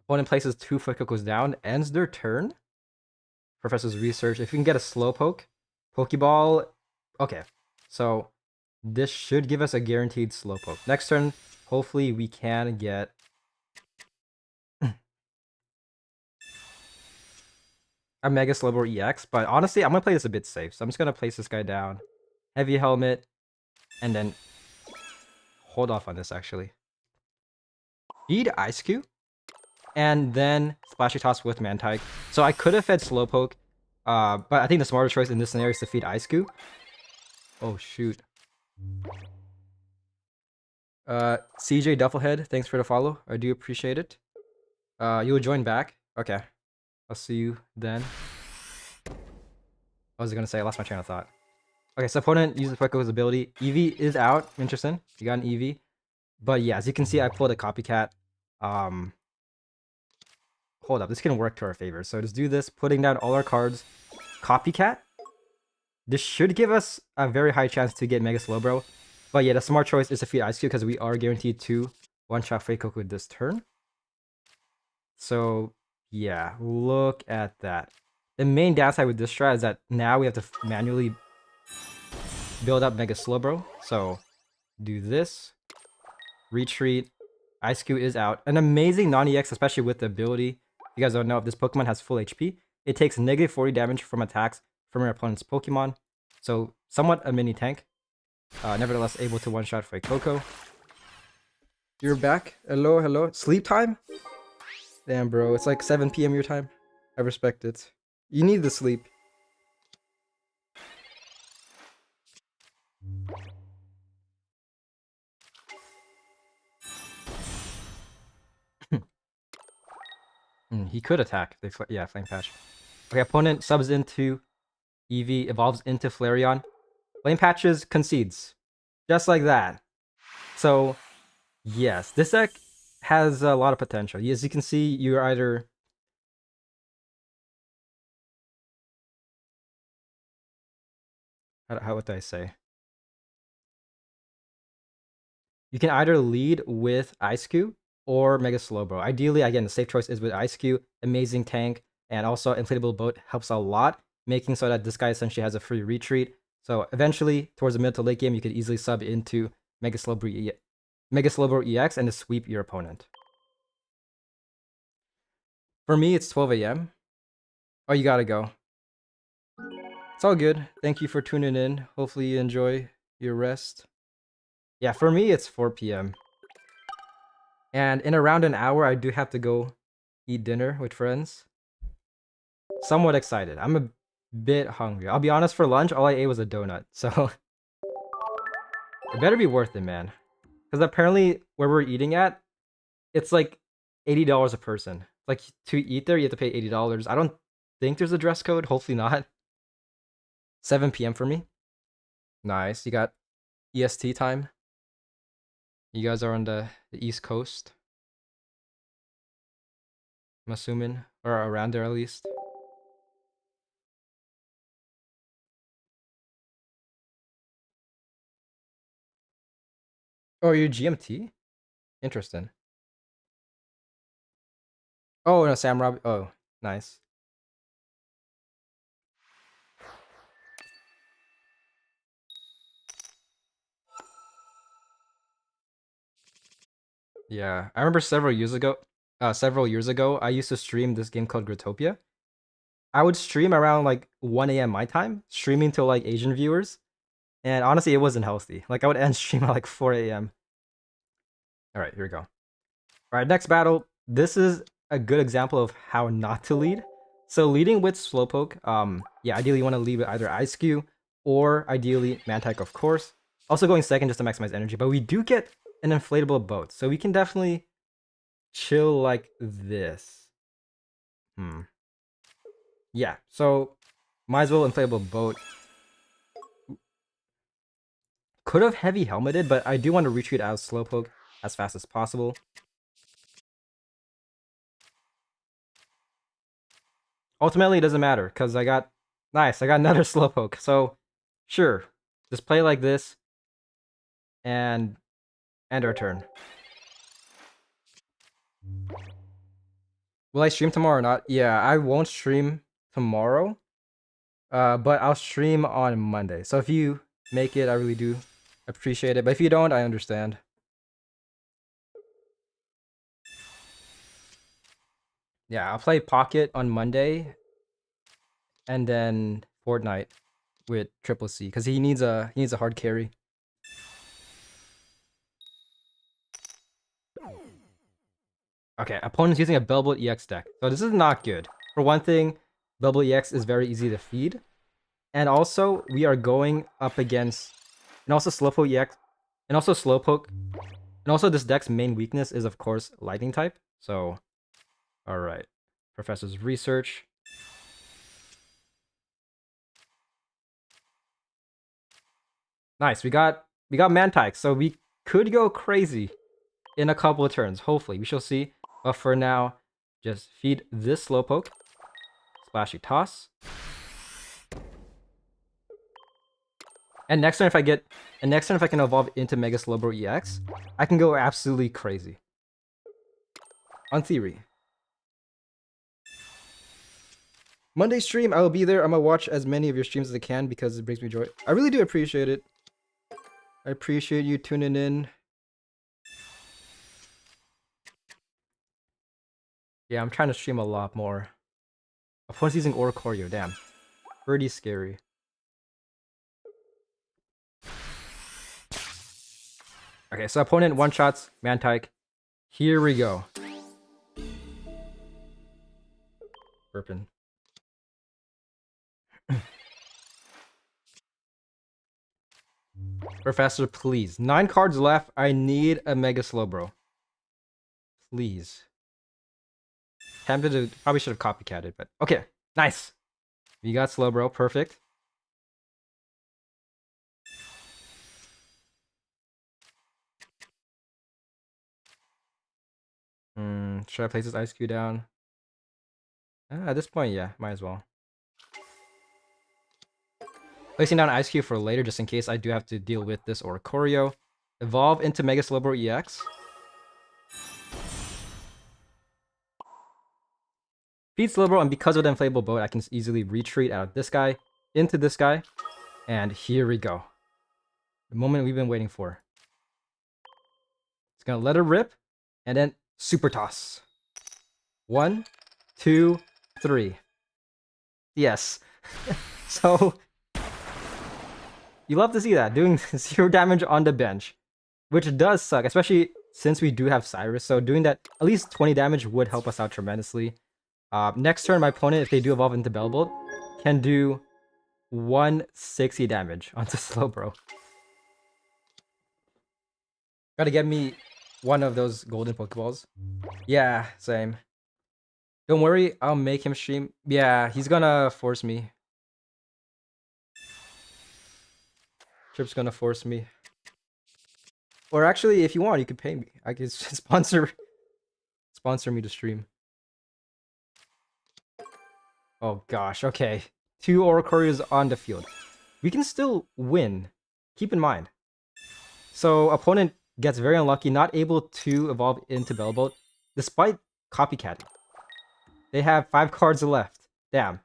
S1: Opponent places 2 Foot Cocos down, ends their turn. Professor's research. If we can get a Slowpoke, Pokeball. Okay, so this should give us a guaranteed Slowpoke. Next turn, hopefully we can get a Mega Slowbro EX. But honestly, I'm gonna play this a bit safe, so I'm just gonna place this guy down. Heavy Helmet, and then hold off on this actually. Feed Ice Cube, and then Splashy Toss with Mantike. So I could have fed Slowpoke, but I think the smarter choice in this scenario is to feed Ice Cube. Oh shoot. CJ Duffelhead, thanks for the follow. I do appreciate it. You'll join back. Okay. I'll see you then. I was gonna say I lost my train of thought. Okay, so opponent uses Pueko's ability. EV is out. Interesting. You got an EV. But yeah, as you can see, I pulled a copycat. Hold up, this can work to our favor. So just do this, putting down all our cards. Copycat. This should give us a very high chance to get Mega Slowbro. But yeah, the smart choice is to feed Ice Cube because we are guaranteed to one-shot Fuecoco this turn. So yeah, look at that. The main downside with this strat is that now we have to manually build up Mega Slowbro. So do this. Retreat. Ice Cube is out. An amazing non-EX, especially with the ability. You guys don't know if this Pokemon has full HP. It takes negative 40 damage from attacks from your opponent's Pokemon. So somewhat a mini tank. Nevertheless, able to one-shot Fuecoco. You're back. Hello, hello. Sleep time? Damn, bro. It's like 7 p.m. your time. I respect it. You need the sleep. He could attack. Yeah, Flame Patch. Okay, opponent subs into Eevee, evolves into Flareon. Flame Patches concedes. Just like that. So, yes, this deck has a lot of potential. As you can see, you're either... what do I say? You can either lead with Ice Cube or Mega Slowbro. Ideally, again, the safe choice is with Ice Cube. Amazing tank, and also Inflatable Boat helps a lot, making so that this guy essentially has a free retreat. So eventually, towards the mid to late game, you could easily sub into Mega Slowbro EX and to sweep your opponent. For me, it's 12 a.m. Oh, you gotta go. It's all good. Thank you for tuning in. Hopefully you enjoy your rest. Yeah, for me, it's 4 p.m. And in around an hour, I do have to go eat dinner with friends. Somewhat excited. I'm a bit hungry. I'll be honest, for lunch, all I ate was a donut. So it better be worth it, man. Because apparently where we're eating at, it's like $80 a person. Like to eat there, you have to pay $80. I don't think there's a dress code. Hopefully not. 7 p.m. for me. Nice. You got EST time. You guys are on the East Coast. I'm assuming. Or around there at least. Oh, you're GMT? Interesting. Oh, no, Sam Rob. Oh, nice. Yeah, I remember several years ago, I used to stream this game called Gritopia. I would stream around like 1 a.m. my time, streaming to like Asian viewers, and honestly, it wasn't healthy. Like I would end stream at like 4 a.m. All right, here we go. All right, next battle. This is a good example of how not to lead. So leading with Slowpoke, yeah, ideally you want to lead with either Ice Cube or ideally Mantike, of course. Also going second just to maximize energy, but we do get an inflatable boat, so we can definitely chill like this. Yeah, so might as well inflatable boat. Could have heavy helmeted, but I do want to retreat out of Slowpoke as fast as possible. Ultimately, it doesn't matter because I got another Slowpoke. So sure, just play like this and end our turn. Will I stream tomorrow or not? Yeah, I won't stream tomorrow. But I'll stream on Monday. So if you make it, I really do appreciate it. But if you don't, I understand. Yeah, I'll play Pocket on Monday, and then Fortnite with Triple C because he needs a hard carry. Okay, opponent's using a Bellbolt EX deck, so this is not good. For one thing, Bellbolt EX is very easy to feed, and also we are going up against, and also Slowpoke EX, and also Slowpoke, and also this deck's main weakness is of course Lightning type. So, all right, Professor's Research. Nice, we got Mantike, so we could go crazy in a couple of turns. Hopefully, we shall see. But for now, just feed this Slowpoke. Splashy Toss. And next turn, if I can evolve into Mega Slowbro EX, I can go absolutely crazy. On theory. Monday stream, I will be there. I'm gonna watch as many of your streams as I can because it brings me joy. I really do appreciate it. I appreciate you tuning in. Yeah, I'm trying to stream a lot more. Opponent's using Oricorio, damn. Pretty scary. Okay, so opponent one-shots Mantike. Here we go. Burpin. Professor, please. 9 cards left. I need a Mega Slowbro. Please. Tempted to... Probably should have copycatted, but... Okay, nice. We got Slowbro. Perfect. Should I place this Ice Cube down? At this point, yeah. Might as well. Placing down Ice Cube for later, just in case I do have to deal with this Oricorio. Evolve into Mega Slowbro EX. Feed Slowbro, and because of the inflatable boat, I can easily retreat out of this guy into this guy. And here we go. The moment we've been waiting for. It's gonna let her rip, and then Super Toss. 1, 2, 3. Yes. So, you love to see that, doing 0 damage on the bench. Which does suck, especially since we do have Cyrus. So doing that, at least 20 damage would help us out tremendously. Next turn, my opponent, if they do evolve into Bellbolt, can do 160 damage onto Slowbro. Gotta get me one of those golden Pokeballs. Yeah, same. Don't worry, I'll make him stream. Yeah, he's gonna force me. Trip's gonna force me. Or actually, if you want, you could pay me. I could sponsor me to stream. Oh gosh, okay. 2 Oricorios on the field. We can still win. Keep in mind. So opponent gets very unlucky, not able to evolve into Bellbolt, despite copycatting. They have 5 cards left. Damn.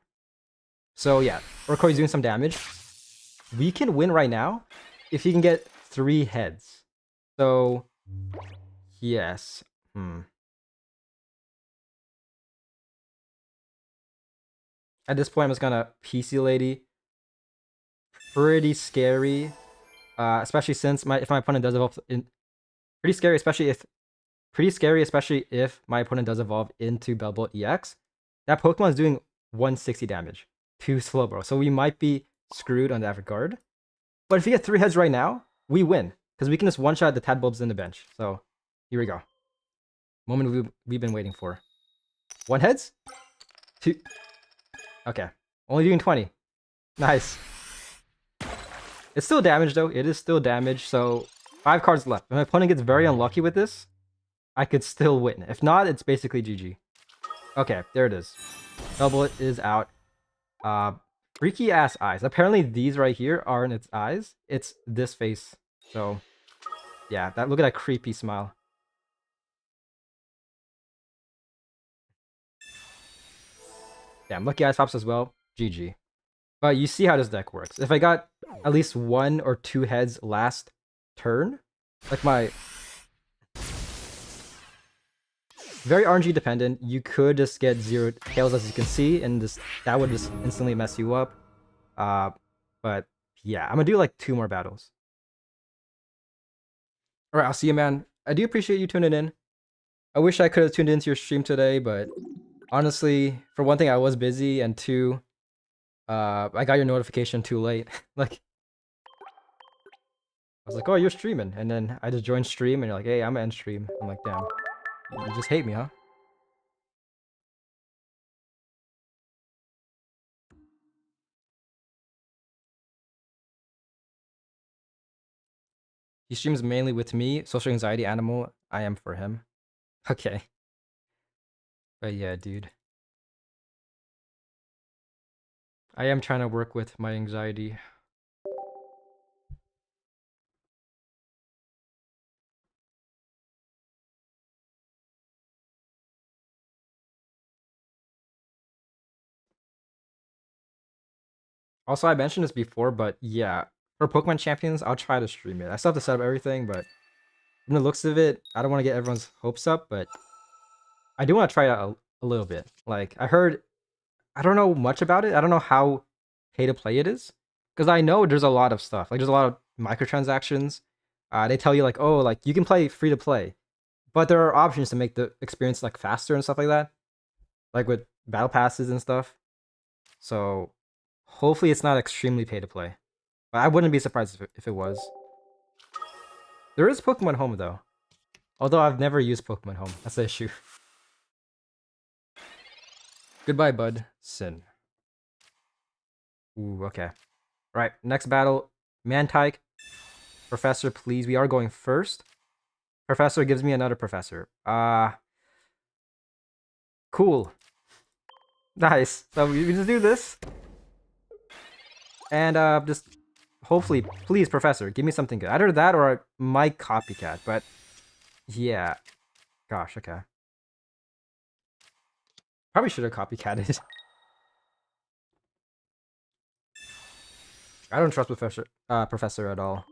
S1: So yeah, Urkoi's doing some damage. We can win right now if he can get 3 heads. So yes. At this point, I'm just gonna PC Lady. Pretty scary. Especially since if my opponent does evolve in pretty scary, especially if my opponent does evolve into Bellbolt EX. That Pokemon is doing 160 damage to Slowbro, so we might be screwed on that regard. But if we get 3 heads right now, we win because we can just one-shot the Tadbulbs in the bench. So here we go. Moment we've been waiting for. 1 heads, 2. Okay, only doing 20. Nice. It's still damage though. It is still damage. So 5 cards left. If my opponent gets very unlucky with this, I could still win. If not, it's basically GG. Okay, there it is. Double it is out. Freaky ass eyes. Apparently these right here aren't its eyes. It's this face. So yeah, look at that creepy smile. Damn, lucky eyes pops as well. GG. But you see how this deck works. If I got at least 1 or 2 heads last turn, like my very RNG dependent, you could just get 0 tails as you can see, and that would just instantly mess you up. But yeah, I'm gonna do like 2 more battles. Alright, I'll see you, man. I do appreciate you tuning in. I wish I could have tuned into your stream today, but honestly, for one thing, I was busy, and 2, I got your notification too late. Like, I was like, oh, you're streaming, and then I just joined stream, and you're like, hey, I'm gonna end stream. I'm like, damn, you just hate me, huh? He streams mainly with me. Social anxiety animal. I am for him. Okay. But yeah, dude. I am trying to work with my anxiety. Also, I mentioned this before, but yeah, for Pokemon Champions, I'll try to stream it. I still have to set up everything, but from the looks of it, I don't want to get everyone's hopes up, but I do want to try it out a little bit. Like, I don't know much about it. I don't know how pay to play it is, because I know there's a lot of stuff. Like, there's a lot of microtransactions. They tell you like, oh, like you can play free to play, but there are options to make the experience like faster and stuff like that, like with battle passes and stuff. So hopefully it's not extremely pay to play. But I wouldn't be surprised if it was. There is Pokemon Home though. Although I've never used Pokemon Home. That's the issue. Goodbye, bud. Sin. Ooh, okay. Right, next battle. Mantike. Professor, please. We are going first. Professor gives me another professor. Cool. Nice. So we just do this. And just hopefully, please, Professor, give me something good. Either that or my copycat, but yeah. Gosh, okay. Probably should have copycatted. I don't trust Professor at all.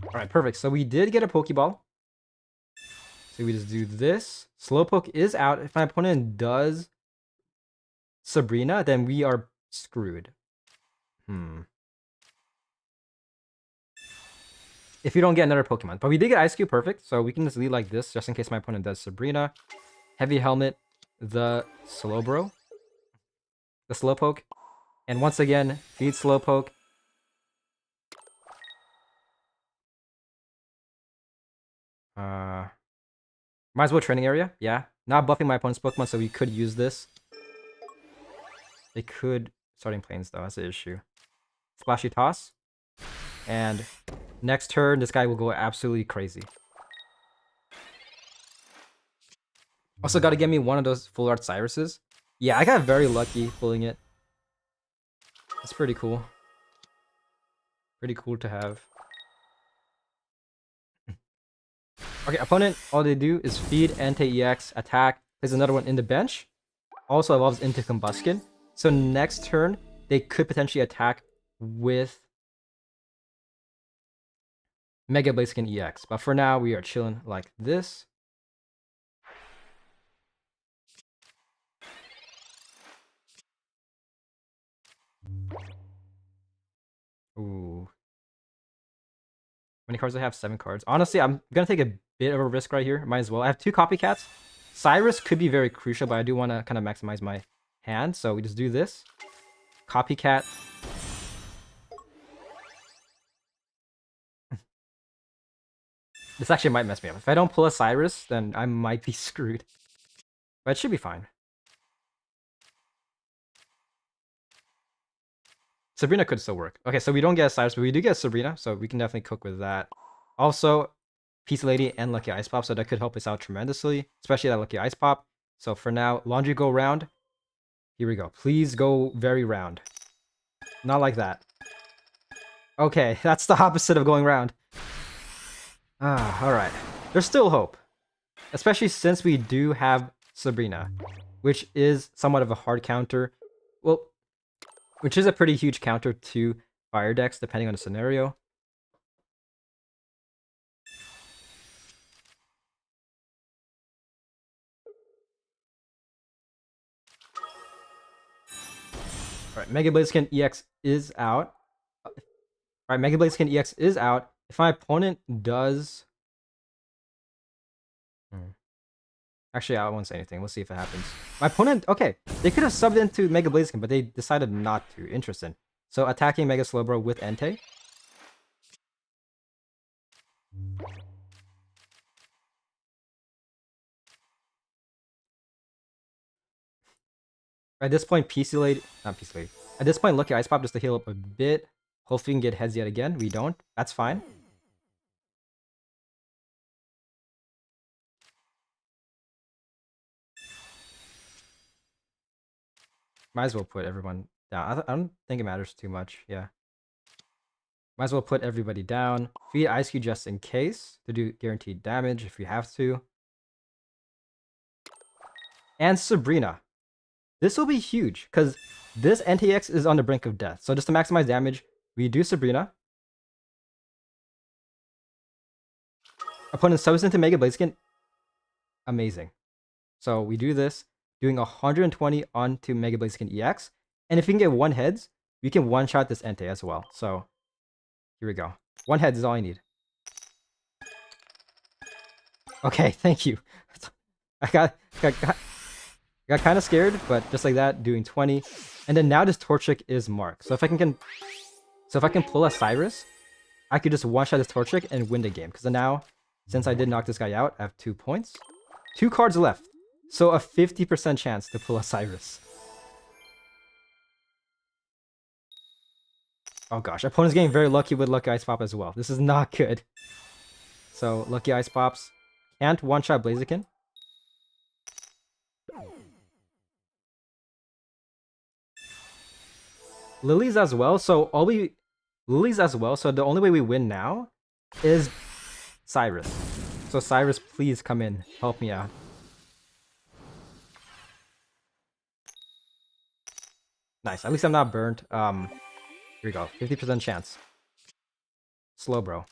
S1: Alright, perfect. So we did get a Pokeball. So we just do this. Slowpoke is out. If my opponent does Sabrina, then we are screwed. If you don't get another Pokemon. But we did get Ice Cube perfect, so we can just lead like this just in case my opponent does Sabrina. Heavy Helmet, the Slowbro. The Slowpoke. And once again, feed Slowpoke. Might as well training area, yeah. Not buffing my opponent's Pokemon, so we could use this. They could starting planes though, that's the issue. Splashy Toss. And next turn, this guy will go absolutely crazy. Also gotta get me one of those full art Cyruses. Yeah, I got very lucky pulling it. It's pretty cool. Pretty cool to have. Okay, opponent, all they do is feed, anti-EX, attack, plays another one in the bench. Also evolves into Combustion. So next turn, they could potentially attack with Mega Blaziken EX. But for now, we are chilling like this. Ooh. How many cards do I have? 7 cards. Honestly, I'm gonna take a bit of a risk right here. Might as well. I have 2 copycats. Cyrus could be very crucial, but I do want to kind of maximize my hand. So we just do this. Copycat. This actually might mess me up. If I don't pull a Cyrus, then I might be screwed. But it should be fine. Sabrina could still work. Okay, so we don't get a Cyrus, but we do get a Sabrina, so we can definitely cook with that. Also, Pizza Lady and Lucky Ice Pop, so that could help us out tremendously, especially that Lucky Ice Pop. So for now, Laundry go round. Here we go. Please go very round. Not like that. Okay, that's the opposite of going round. Ah, alright. There's still hope. Especially since we do have Sabrina, which is somewhat of a hard counter. Well, which is a pretty huge counter to fire decks, depending on the scenario. Alright, Mega Blaziken EX is out. Alright, Mega Blaziken EX is out. If my opponent does... Actually, I won't say anything. We'll see if it happens. My opponent... Okay, they could have subbed into Mega Blaziken, but they decided not to. Interesting. So attacking Mega Slowbro with Entei. At this point, PC Lady... Not PC Lady. At this point, Lucky Ice Pop just to heal up a bit. Hopefully we can get heads yet again. We don't. That's fine. Might as well put everyone down. I don't think it matters too much. Yeah. Might as well put everybody down. Feed Ice Cube just in case to do guaranteed damage if we have to. And Sabrina. This will be huge because this NTX is on the brink of death. So just to maximize damage, we do Sabrina. Opponent subs into Mega Blaziken. Amazing. So we do this, doing 120 onto Mega Blaziken EX. And if we can get 1 heads, we can one-shot this Entei as well. So here we go. 1 heads is all I need. Okay, thank you. I got kind of scared, but just like that, doing 20. And then now this Torchic is marked. So if I can pull a Cyrus, I could just one-shot this Torchic and win the game. Because now, since I did knock this guy out, I have 2 points. 2 cards left. So a 50% chance to pull a Cyrus. Oh gosh, opponent's getting very lucky with Lucky Ice Pop as well. This is not good. So Lucky Ice Pops can't one-shot Blaziken. Lilies as well, so Lilies as well, so the only way we win now is Cyrus. So Cyrus, please come in. Help me out. Nice, at least I'm not burnt. Here we go, 50% chance. Slowbro.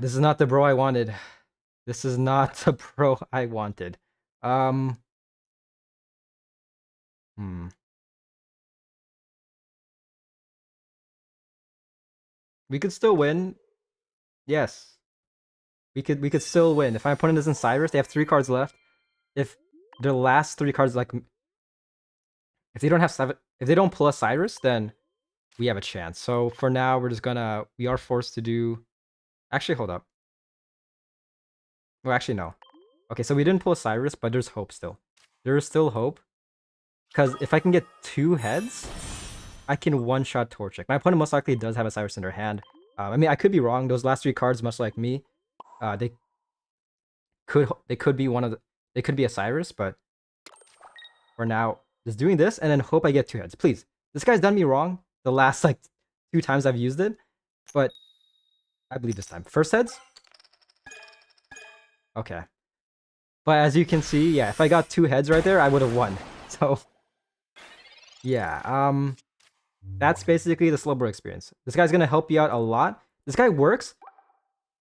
S1: This is not the bro I wanted. This is not the bro I wanted. We could still win. Yes. We could still win. If my opponent isn't Cyrus, they have 3 cards left. If their last 3 cards, like, if they don't have 7, if they don't pull a Cyrus, then we have a chance. So for now, we are forced to do. Actually, hold up. Well, actually, no. Okay, so we didn't pull a Cyrus, but there's hope still. There is still hope. Because if I can get 2 heads, I can one-shot Torchic. My opponent most likely does have a Cyrus in their hand. I mean, I could be wrong. Those last 3 cards, much like me, they could be they could be a Cyrus, but for now, just doing this and then hope I get 2 heads. Please, this guy's done me wrong the last like 2 times I've used it, but I believe this time. First heads. Okay. But as you can see, yeah, if I got 2 heads right there, I would have won. So, yeah, that's basically the Slowbro experience. This guy's gonna help you out a lot. This guy works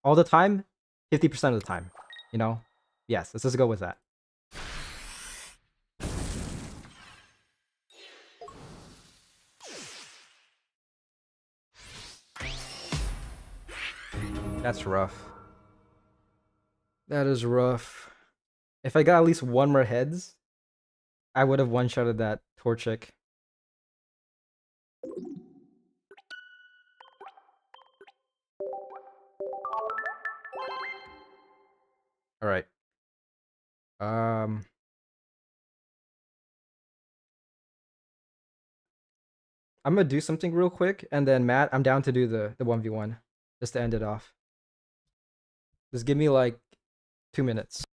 S1: all the time, 50% of the time. You know? Yes, let's just go with that. That's rough. That is rough. If I got at least 1 more heads, I would have one-shotted that Torchic. Alright. Um... I'm gonna do something real quick, and then Matt, I'm down to do the 1v1. Just to end it off. Just give me like 2 minutes.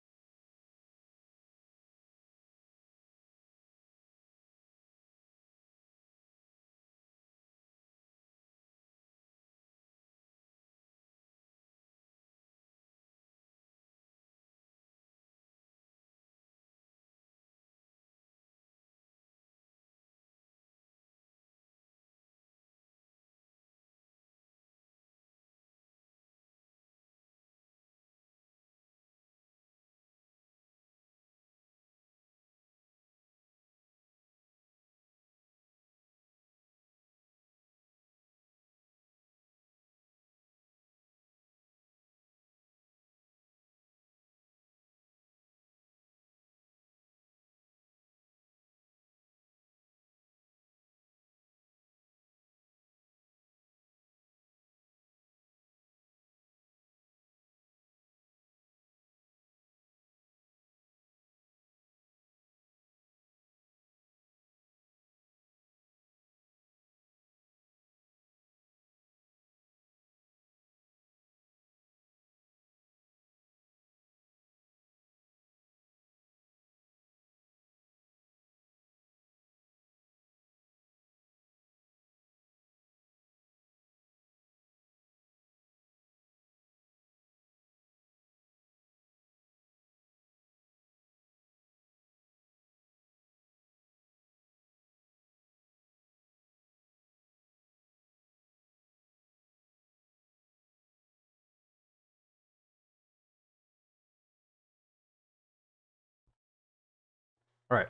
S1: Alright.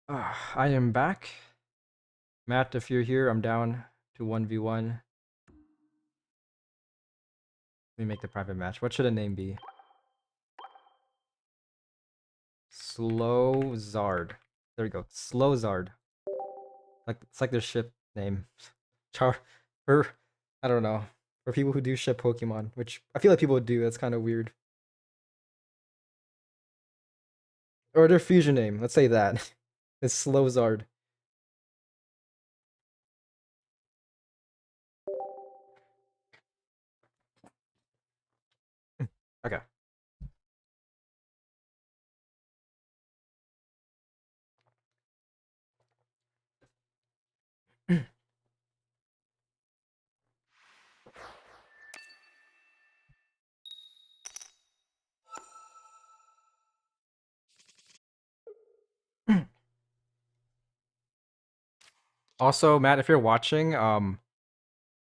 S1: I am back. Matt, if you're here, I'm down to 1v1. Let me make the private match. What should a name be? Slowzard. There we go. Slowzard. Like it's like their ship name. Char for I don't know. For people who do ship Pokemon, which I feel like people do, that's kind of weird. Or their fusion name, let's say that. It's Slowzard. Okay. Also, Matt, if you're watching,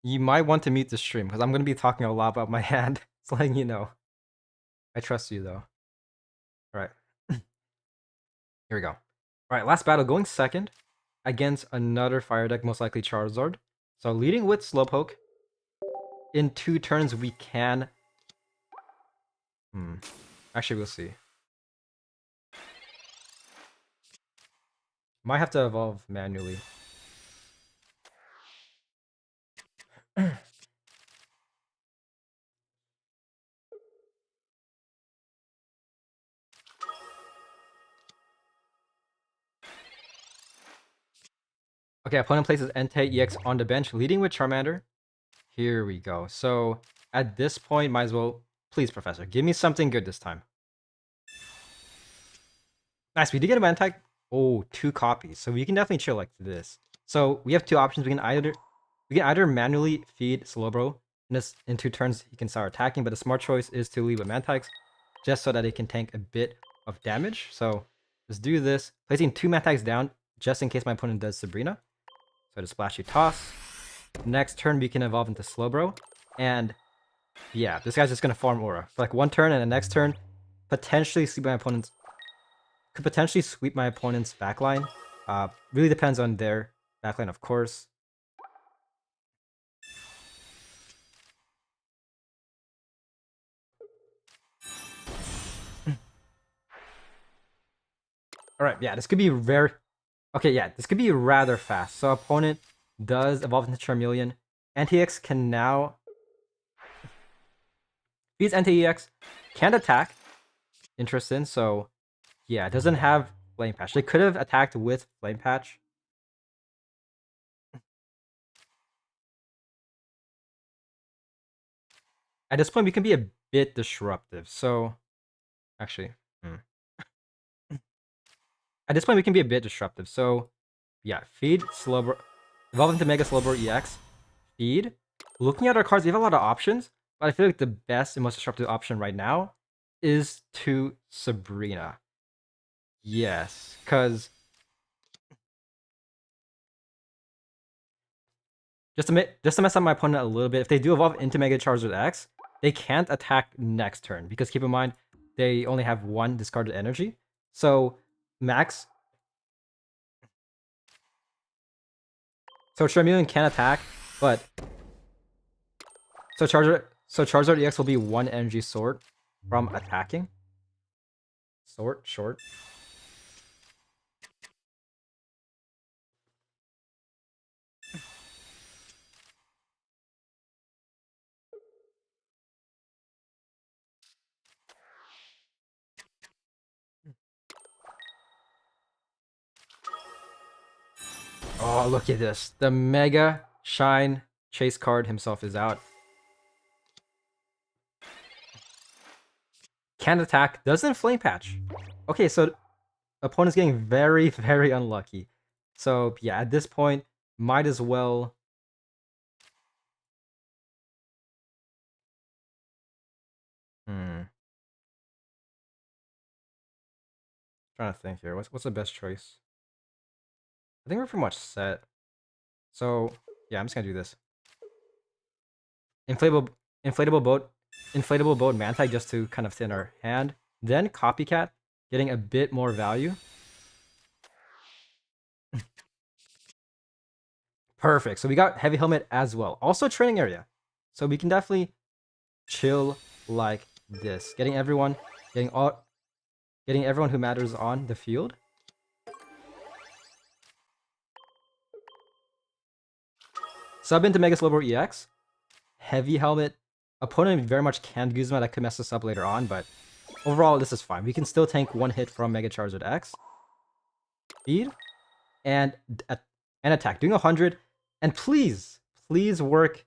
S1: you might want to mute the stream because I'm gonna be talking a lot about my hand. Just letting you know. I trust you though. Alright. Here we go. Alright, last battle going second against another fire deck, most likely Charizard. So leading with Slowpoke. In 2 turns we can. Actually, we'll see. Might have to evolve manually. Okay, opponent places Entei EX on the bench, leading with Charmander. Here we go. So at this point, might as well, please, Professor, give me something good this time. Nice, we did get a Mantike. Oh, 2 copies. So we can definitely chill like this. So we have 2 options. We can either manually feed Slowbro, and this in 2 turns he can start attacking, but the smart choice is to leave with Mantikes. just so that it can tank a bit of damage. So let's do this, placing 2 attacks down just in case my opponent does Sabrina. So to splashy toss. Next turn we can evolve into Slowbro, and yeah, this guy's just gonna farm aura for like 1 turn, and the next turn potentially sweep my opponent's backline. Really depends on their backline, of course. All right, yeah, this could be very okay. Yeah, this could be rather fast. So opponent does evolve into Charmeleon. Anti-X can now these Anti-EX can't attack. Interesting. So yeah, it doesn't have Flame Patch. They could have attacked with Flame Patch. At this point, we can be a bit disruptive. So actually, at this point, we can be a bit disruptive. So yeah, feed Slowbro, evolve into Mega Slowbro EX, feed. Looking at our cards, we have a lot of options, but I feel like the best and most disruptive option right now is to Sabrina. Yes, because just to mess up my opponent a little bit, if they do evolve into Mega Charizard X, they can't attack next turn, because keep in mind, they only have 1 discarded energy. So max. So Charmeleon can attack, but so Charizard EX will be 1 energy short from attacking. Short. Oh, look at this. The Mega Shine Chase card himself is out. Can't attack, doesn't Flame Patch. Okay, so opponent's getting very, very unlucky. So yeah, at this point, might as well. Trying to think here. What's the best choice? I think we're pretty much set. So yeah, I'm just gonna do this. Inflatable boat Mantag just to kind of thin our hand. Then Copycat, getting a bit more value. Perfect. So we got Heavy Helmet as well. Also training area. So we can definitely chill like this. Getting everyone who matters on the field. Sub into Mega Slowbro EX. Heavy Helmet. Opponent very much can Guzma, that could mess us up later on, but overall this is fine. We can still tank 1 hit from Mega Charizard X. Speed. And attack. Doing 100. And please work.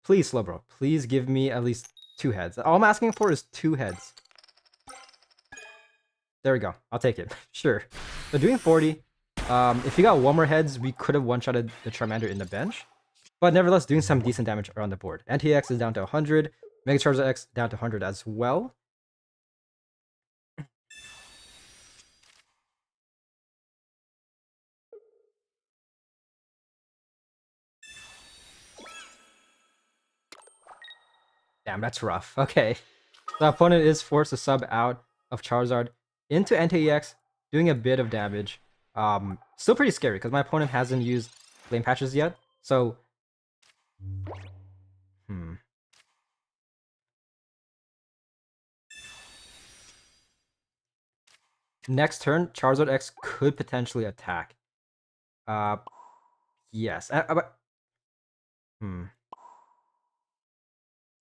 S1: Please, Slowbro. Please give me at least 2 heads. All I'm asking for is 2 heads. There we go. I'll take it. Sure. So doing 40. If you got 1 more heads, we could have one-shotted the Charmander in the bench. But nevertheless, doing some decent damage around the board. Anti-X is down to 100. Mega Charizard X down to 100 as well. Damn, that's rough. Okay. The opponent is forced to sub out of Charizard into Anti-EX, doing a bit of damage. Still pretty scary, because my opponent hasn't used Flame Patches yet. So next turn, Charizard X could potentially attack. Yes. So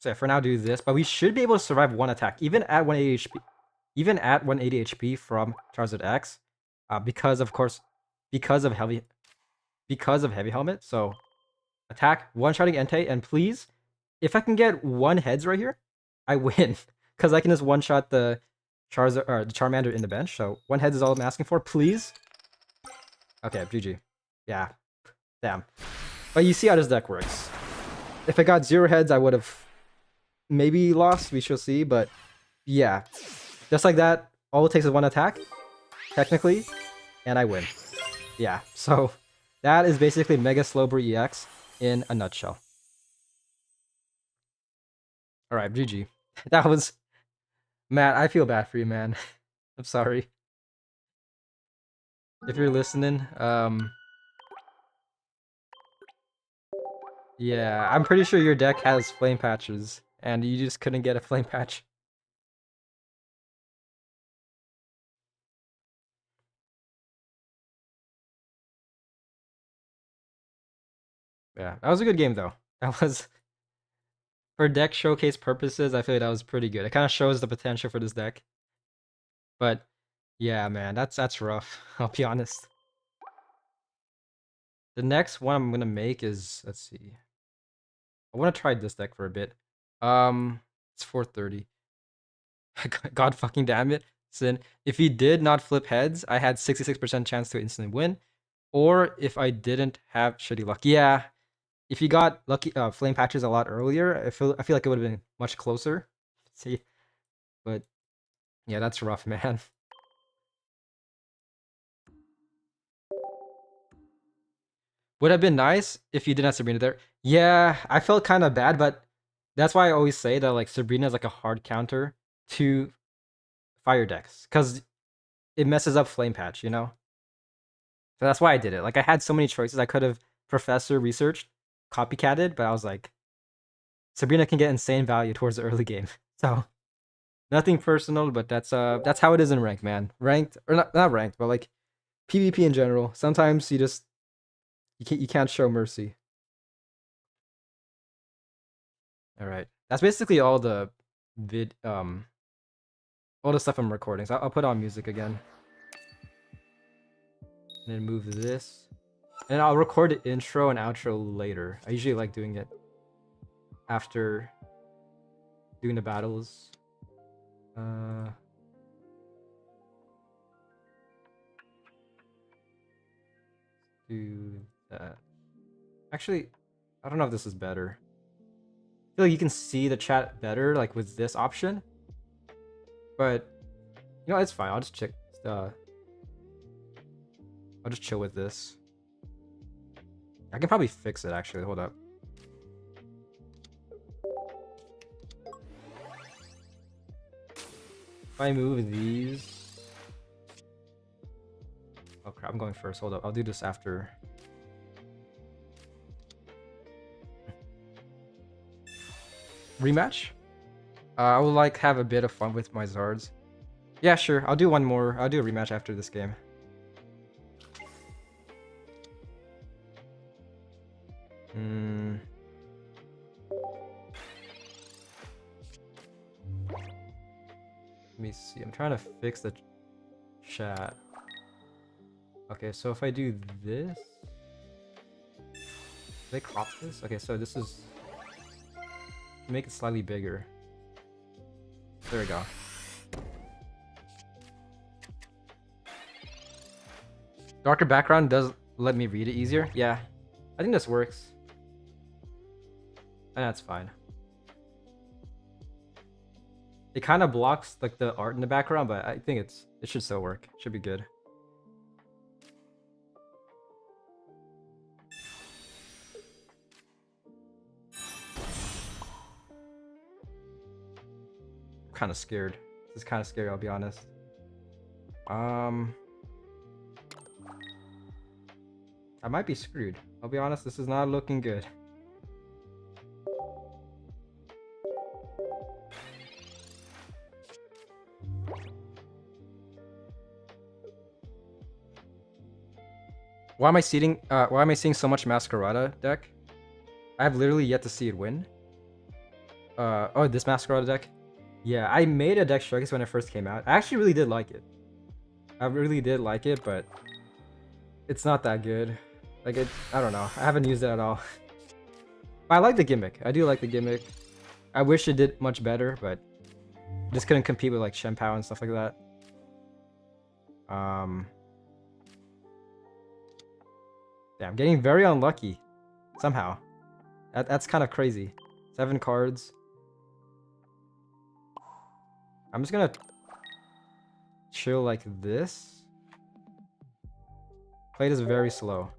S1: yeah, for now, do this, but we should be able to survive 1 attack, even at 180 HP. Even at 180 HP from Charizard X, because of Heavy Helmet. So attack, one-shotting Entei, and please, if I can get 1 heads right here, I win, because I can just one-shot the Charizard or the Charmander in the bench. So 1 heads is all I'm asking for, please. Okay, GG. Yeah, damn. But you see how this deck works. If I got 0 heads, I would have maybe lost. We shall see, but Yeah. Just like that, all it takes is one attack, technically, and I win. Yeah, so that is basically Mega Slowbro EX in a nutshell. Alright, GG. That was... Matt, I feel bad for you, man. I'm sorry. If you're listening, yeah, I'm pretty sure your deck has flame patches, and you just couldn't get a flame patch. Yeah, that was a good game, though. That was... For deck showcase purposes, I feel like that was pretty good. It kind of shows the potential for this deck. But, yeah, man, that's rough. I'll be honest. The next one I'm gonna make is... Let's see. I want to try this deck for a bit. It's 430. God fucking damn it. Sin. If he did not flip heads, I had 66% chance to instantly win. Or if I didn't have shitty luck. Yeah. If he got lucky flame patches a lot earlier, I feel like it would have been much closer. See? But yeah, that's rough, man. Would have been nice if you didn't have Sabrina there. Yeah, I felt kind of bad, but that's why I always say that like Sabrina is like a hard counter to fire decks, because it messes up flame patch, you know? So that's why I did it. Like I had so many choices. I could have professor researched, copycatted, but I was like, Sabrina can get insane value towards the early game. So nothing personal, but that's how it is in ranked, man. Ranked or not ranked, but like PvP in general. Sometimes you can't show mercy. All right, that's basically all the all the stuff I'm recording. So I'll put on music again, and then move this, and I'll record the intro and outro later. I usually like doing it after doing the battles. Do that. Actually, I don't know if this is better. I feel like you can see the chat better like with this option, but you know it's fine. I'll just check. I'll just chill with this. I can probably fix it actually. Hold up. If I move these... Oh crap, I'm going first. Hold up. I'll do this after. Rematch? I would like have a bit of fun with my Zards. Yeah, sure. I'll do one more. I'll do a rematch after this game. Let me see. I'm trying to fix the chat. Okay, so if I do this... Did I crop this? Okay, so this is... Make it slightly bigger. There we go. Darker background does let me read it easier. Yeah, I think this works. And that's fine. It kind of blocks like the art in the background, but I think it should still work. It should be good. I'm kind of scared. This is kind of scary, I'll be honest. I might be screwed. I'll be honest, this is not looking good. Why am I seeing so much Masquerada deck? I have literally yet to see it win. Oh, this Masquerada deck? Yeah, I made a deck showcase when it first came out. I actually really did like it. I really did like it, but it's not that good. Like I don't know. I haven't used it at all. But I like the gimmick. I do like the gimmick. I wish it did much better, but just couldn't compete with like Shenpao and stuff like that. Yeah, I'm getting very unlucky somehow. That's kind of crazy. 7 cards. I'm just gonna chill like this. Play this very slow.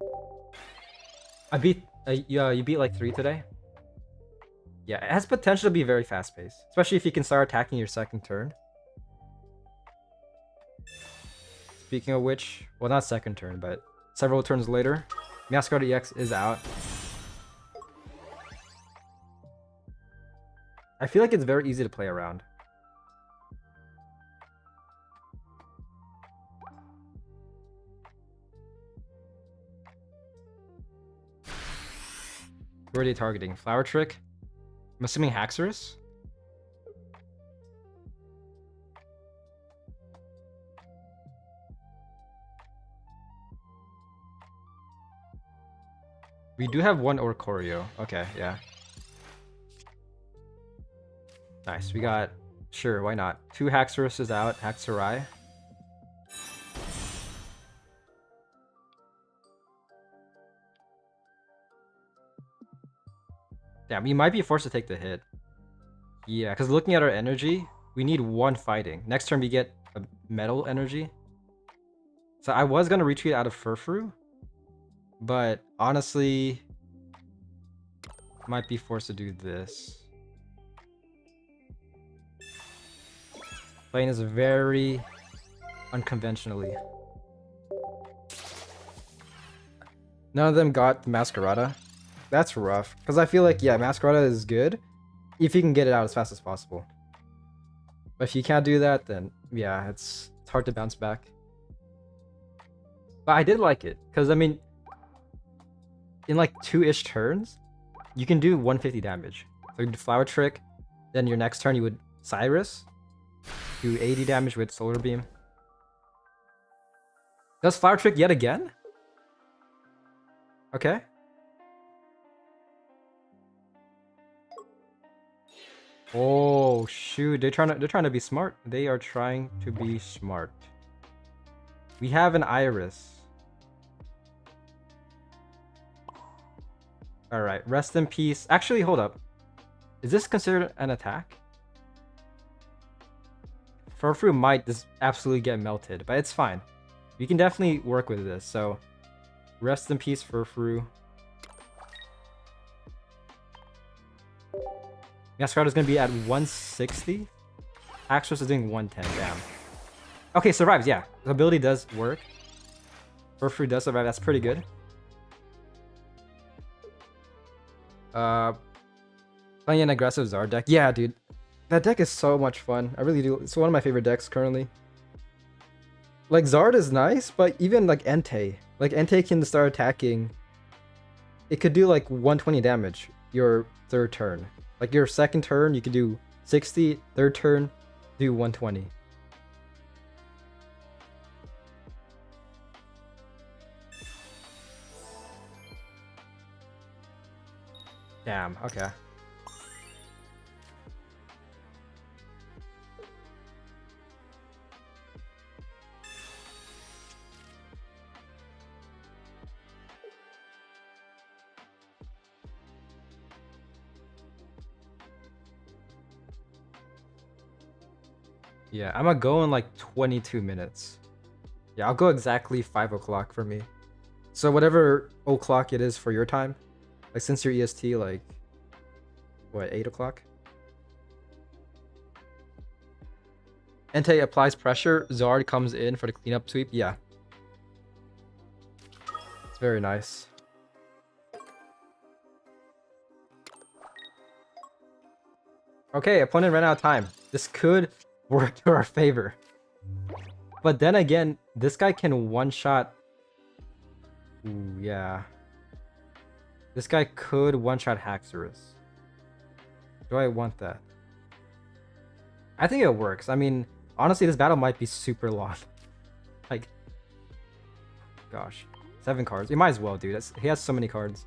S1: I beat yeah, you beat like 3 today. Yeah, it has potential to be very fast paced, especially if you can start attacking your second turn. Speaking of which, well, not second turn, but several turns later, Masquerade EX is out. I feel like it's very easy to play around. Who are they targeting? Flower Trick? I'm assuming Haxorus? We do have one Oricorio. Okay, yeah. Nice. We got... Sure, why not? 2 Haxoruses out. Haxorai. Damn, we might be forced to take the hit. Yeah, because looking at our energy, we need 1 fighting. Next turn we get a metal energy. So I was going to retreat out of Furfru. But honestly, might be forced to do this. Playing this very unconventionally. None of them got Masquerada. That's rough. Because I feel like, yeah, Masquerada is good if you can get it out as fast as possible. But if you can't do that, then yeah, it's hard to bounce back. But I did like it. Because, I mean, in like 2-ish turns, you can do 150 damage. So you do Flower Trick, then your next turn you would Cyrus, do 80 damage with Solar Beam. Does Flower Trick yet again? Okay. Oh shoot, they're trying to be smart. They are trying to be smart. We have an Iris. Alright, rest in peace. Actually, hold up. Is this considered an attack? Furfru might just absolutely get melted, but it's fine. We can definitely work with this, so... Rest in peace, Furfru. Masquerade is going to be at 160. Axos is doing 110, damn. Okay, survives, yeah. The ability does work. Furfru does survive, that's pretty good. Playing an aggressive Zard deck. Yeah, dude. That deck is so much fun. I really do. It's one of my favorite decks currently. Like, Zard is nice, but even like Entei. Like, Entei can start attacking. It could do like 120 damage your third turn. Like, your second turn, you could do 60. Third turn, do 120. Damn, okay. Yeah, I'm gonna go in like 22 minutes. Yeah, I'll go exactly 5 o'clock for me. So whatever o'clock it is for your time. Like, since your EST, like, what, 8 o'clock? Entei applies pressure. Zard comes in for the cleanup sweep. Yeah. It's very nice. Okay, opponent ran out of time. This could work to our favor. But then again, this guy can one-shot... Ooh, yeah. This guy could one-shot Haxorus. Do I want that? I think it works. I mean, honestly, this battle might be super long. Like, gosh. 7 cards. You might as well, dude. He has so many cards.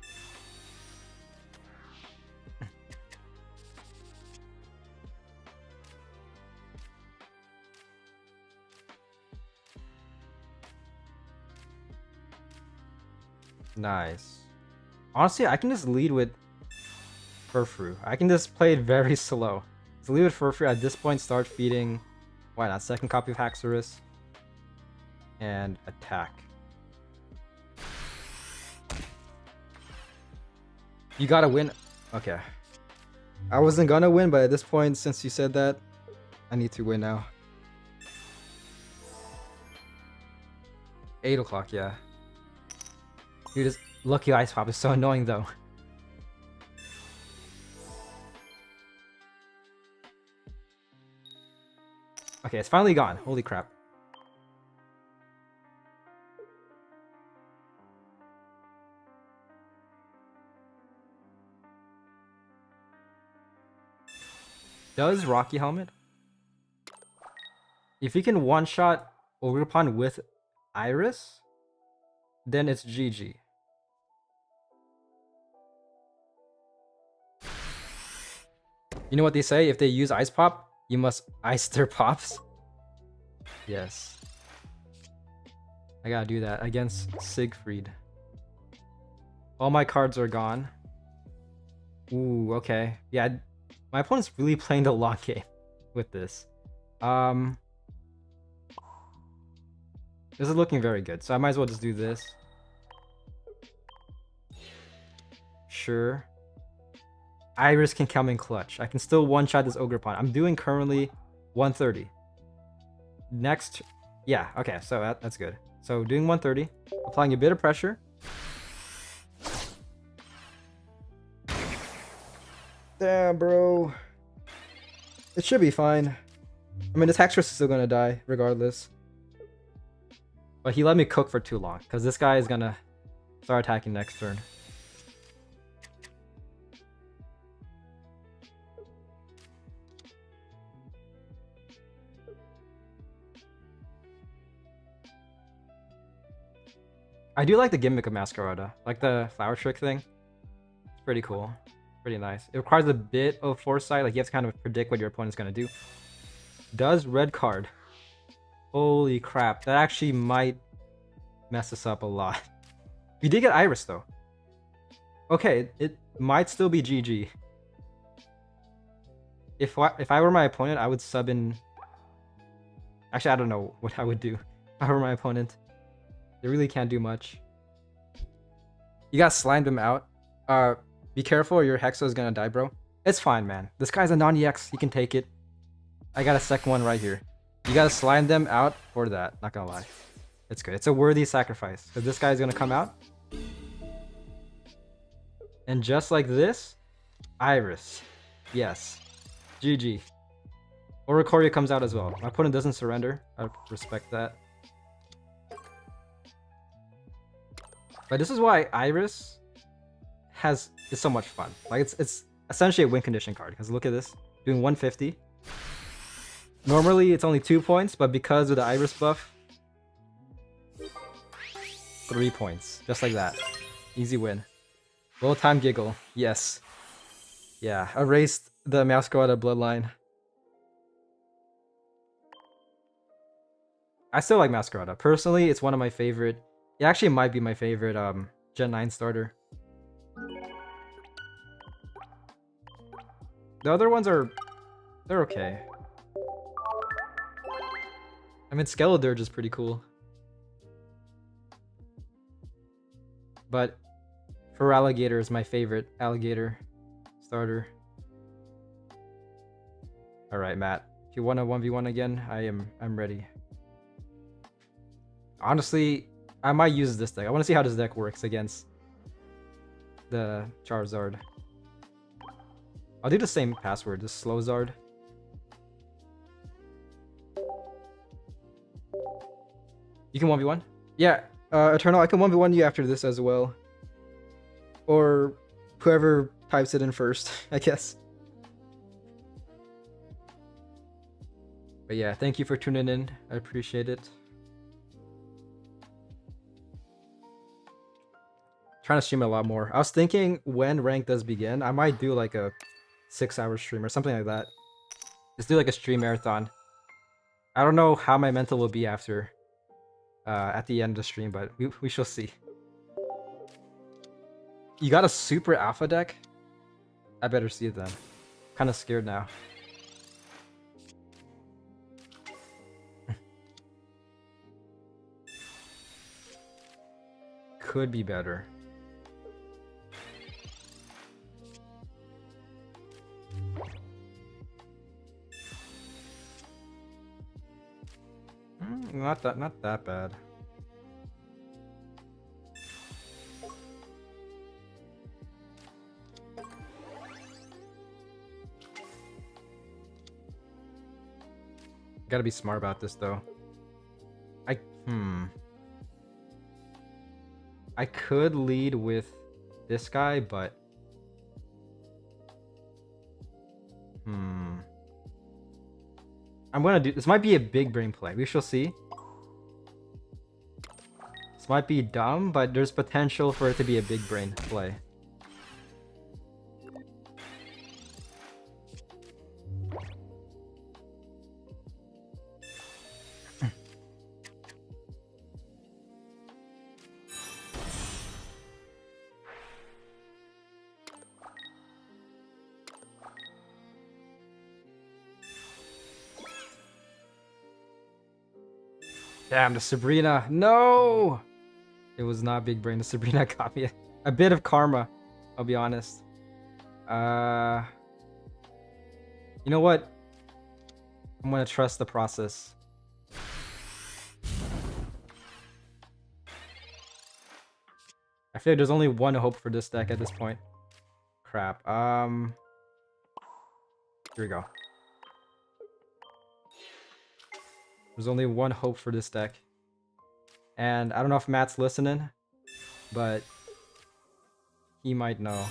S1: Nice. Honestly, I can just lead with Furfru. I can just play it very slow. So lead with Furfru. At this point, start feeding Why not? Second copy of Haxorus. And attack. You gotta win. Okay. I wasn't gonna win, but at this point, since you said that, I need to win now. 8 o'clock, yeah. Dude, this Lucky Ice Pop is so annoying though. Okay, it's finally gone. Holy crap. Does Rocky Helmet? If you can one-shot Ogerpon with Iris, then it's GG. You know what they say? If they use Ice Pop, you must ice their pops. Yes. I gotta do that against Siegfried. All my cards are gone. Ooh, okay. Yeah, my opponent's really playing the long game with this. This is looking very good, so I might as well just do this. Sure. Iris can come in clutch. I can still one-shot this Ogerpon. I'm doing currently 130. Next, yeah, okay, so that's good. So doing 130, applying a bit of pressure. Damn, bro. It should be fine. I mean, this Haxorus is still gonna die, regardless. But he let me cook for too long, because this guy is gonna start attacking next turn. I do like the gimmick of Masquerada, like the flower trick thing. It's pretty cool, pretty nice. It requires a bit of foresight, like you have to kind of predict what your opponent's gonna do. Does red card? Holy crap, that actually might mess us up a lot. We did get Iris though. Okay, it might still be GG. If I were my opponent, I would sub in. Actually, I don't know what I would do if I were my opponent. They really can't do much. You got slimed him out. Be careful or your Hexo is gonna die, bro. It's fine, man. This guy's a non-EX. He can take it. I got a second one right here. You gotta slime them out for that. Not gonna lie. It's good. It's a worthy sacrifice. Because this guy's gonna come out. And just like this, Iris. Yes. GG. Oricoria comes out as well. My opponent doesn't surrender. I respect that. But this is why Iris is so much fun. Like it's essentially a win condition card. Because look at this, doing 150. Normally it's only 2 points, but because of the Iris buff, 3 points, just like that. Easy win. Well timed giggle. Yes. Yeah, erased the Masquerada bloodline. I still like Masquerada. Personally, it's one of my favorite. It actually might be my favorite Gen 9 starter. The other ones they're okay. I mean, Skeledirge is pretty cool. But Feraligatr is my favorite alligator starter. Alright, Matt. If you want to 1v1 again, I'm ready. Honestly, I might use this deck. I want to see how this deck works against the Charizard. I'll do the same password, the Slowzard. You can 1v1? Yeah, Eternal, I can 1v1 you after this as well. Or whoever types it in first, I guess. But yeah, thank you for tuning in. I appreciate it. Trying to stream a lot more. I was thinking when rank does begin, I might do like a 6-hour stream or something like that. Just do like a stream marathon. I don't know how my mental will be after at the end of the stream, but we shall see. You got a super alpha deck? I better see it then. Kind of scared now. could be better. Not that bad. Gotta be smart about this though. I could lead with this guy, but I'm gonna do this. Might be a big brain play. We shall see. This might be dumb, but there's potential for it to be a big brain play. Damn, the Sabrina. No! It was not big brain. The Sabrina got me a bit of karma. I'll be honest. You know what? I'm gonna trust the process. I feel like there's only one hope for this deck at this point. Crap. Here we go. There's only one hope for this deck. And I don't know if Matt's listening, but he might know.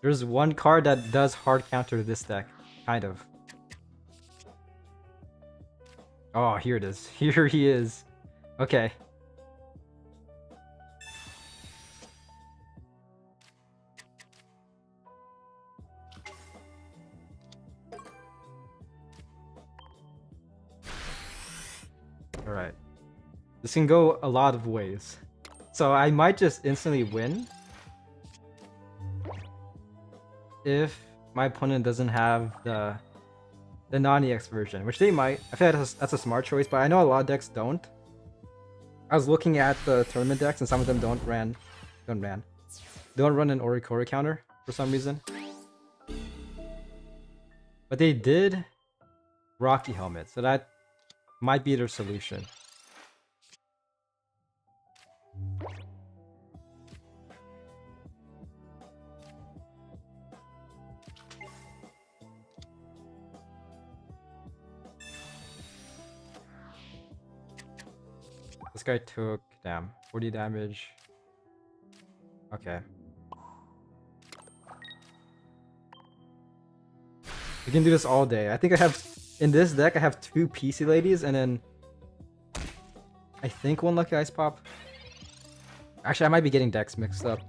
S1: There's one card that does hard counter to this deck. Kind of. Oh, here it is. Here he is. Okay. Alright. This can go a lot of ways. So I might just instantly win if my opponent doesn't have the non-EX version, which they might. I feel like that's a smart choice, but I know a lot of decks don't. I was looking at the tournament decks and some of them don't run an Orikori counter for some reason. But they did Rocky Helmet, so that might be their solution. This guy took, damn, 40 damage. Okay. We can do this all day. I think I have, in this deck, I have 2 PC ladies and then I think 1 Lucky Ice Pop. Actually, I might be getting decks mixed up.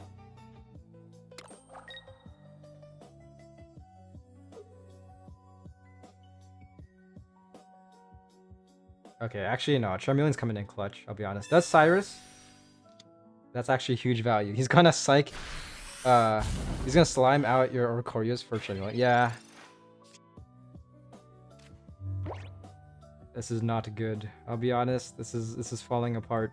S1: Okay, actually no, Charmeleon's coming in clutch, I'll be honest. That's Cyrus. That's actually huge value. He's gonna psych, he's gonna slime out your Orikorios for Charmeleon. Yeah. This is not good. I'll be honest, this is falling apart.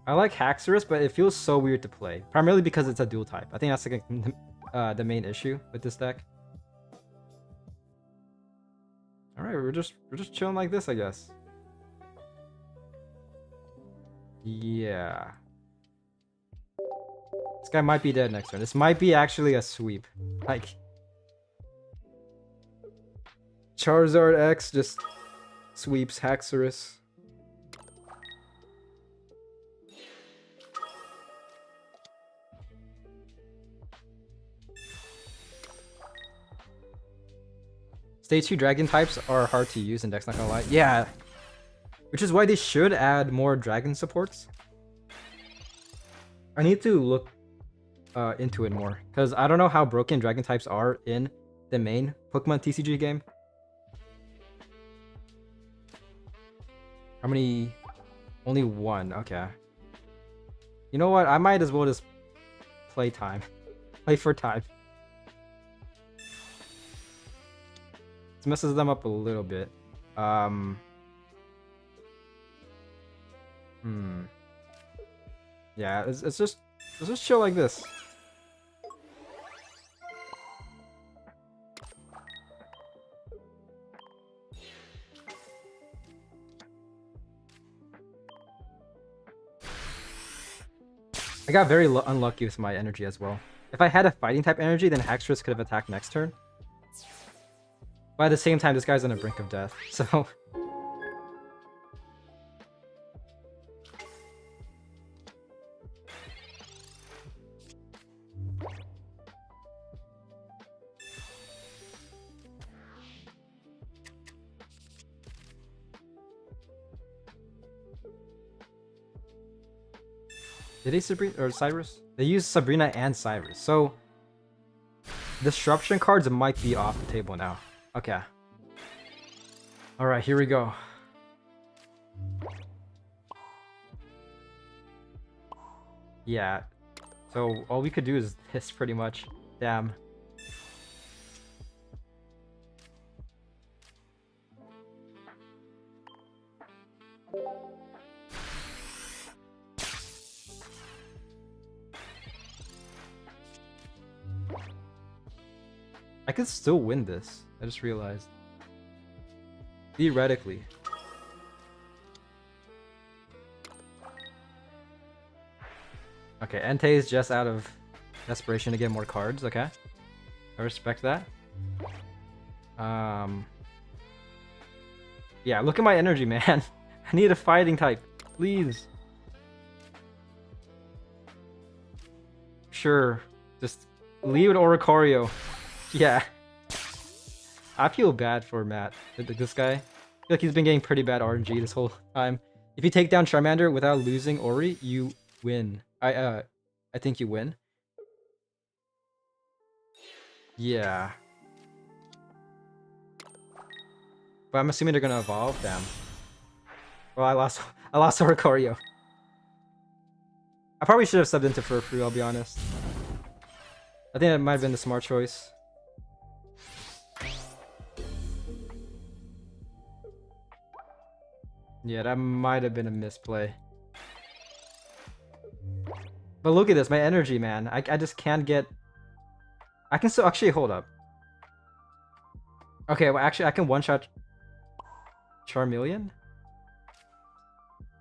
S1: I like Haxorus, but it feels so weird to play. Primarily because it's a dual type. I think that's like the main issue with this deck. Alright, we're just chilling like this, I guess. Yeah. This guy might be dead next turn. This might be actually a sweep. Like Charizard X just sweeps Haxorus. Stage 2 dragon types are hard to use in decks, not gonna lie. Yeah. Which is why they should add more dragon supports. I need to look into it more. Because I don't know how broken dragon types are in the main Pokemon TCG game. How many? Only 1. Okay. You know what? I might as well just play time. Play for time. Messes them up a little bit. Yeah, it's just chill like this. I got very unlucky with my energy as well. If I had a fighting type energy, then Haxorus could have attacked next turn. But at the same time, this guy's on the brink of death, so... Did they Sabrina or Cyrus? They used Sabrina and Cyrus, so disruption cards might be off the table now. Okay. All right, here we go. Yeah. So all we could do is this pretty much. Damn. I could still win this. I just realized. Theoretically. Okay, Entei is just out of desperation to get more cards. Okay. I respect that. Yeah, look at my energy, man. I need a fighting type. Please. Sure. Just leave it Oricorio. Yeah. I feel bad for Matt. This guy. I feel like he's been getting pretty bad RNG this whole time. If you take down Charmander without losing Ori, you win. I think you win. Yeah. But I'm assuming they're gonna evolve. Damn. Well, I lost Oricorio. I probably should have subbed into Furfrou, I'll be honest. I think that might have been the smart choice. Yeah, that might have been a misplay. But look at this, my energy, man. I just can't get... I can still... Actually, hold up. Okay, well, actually, I can one-shot Charmeleon?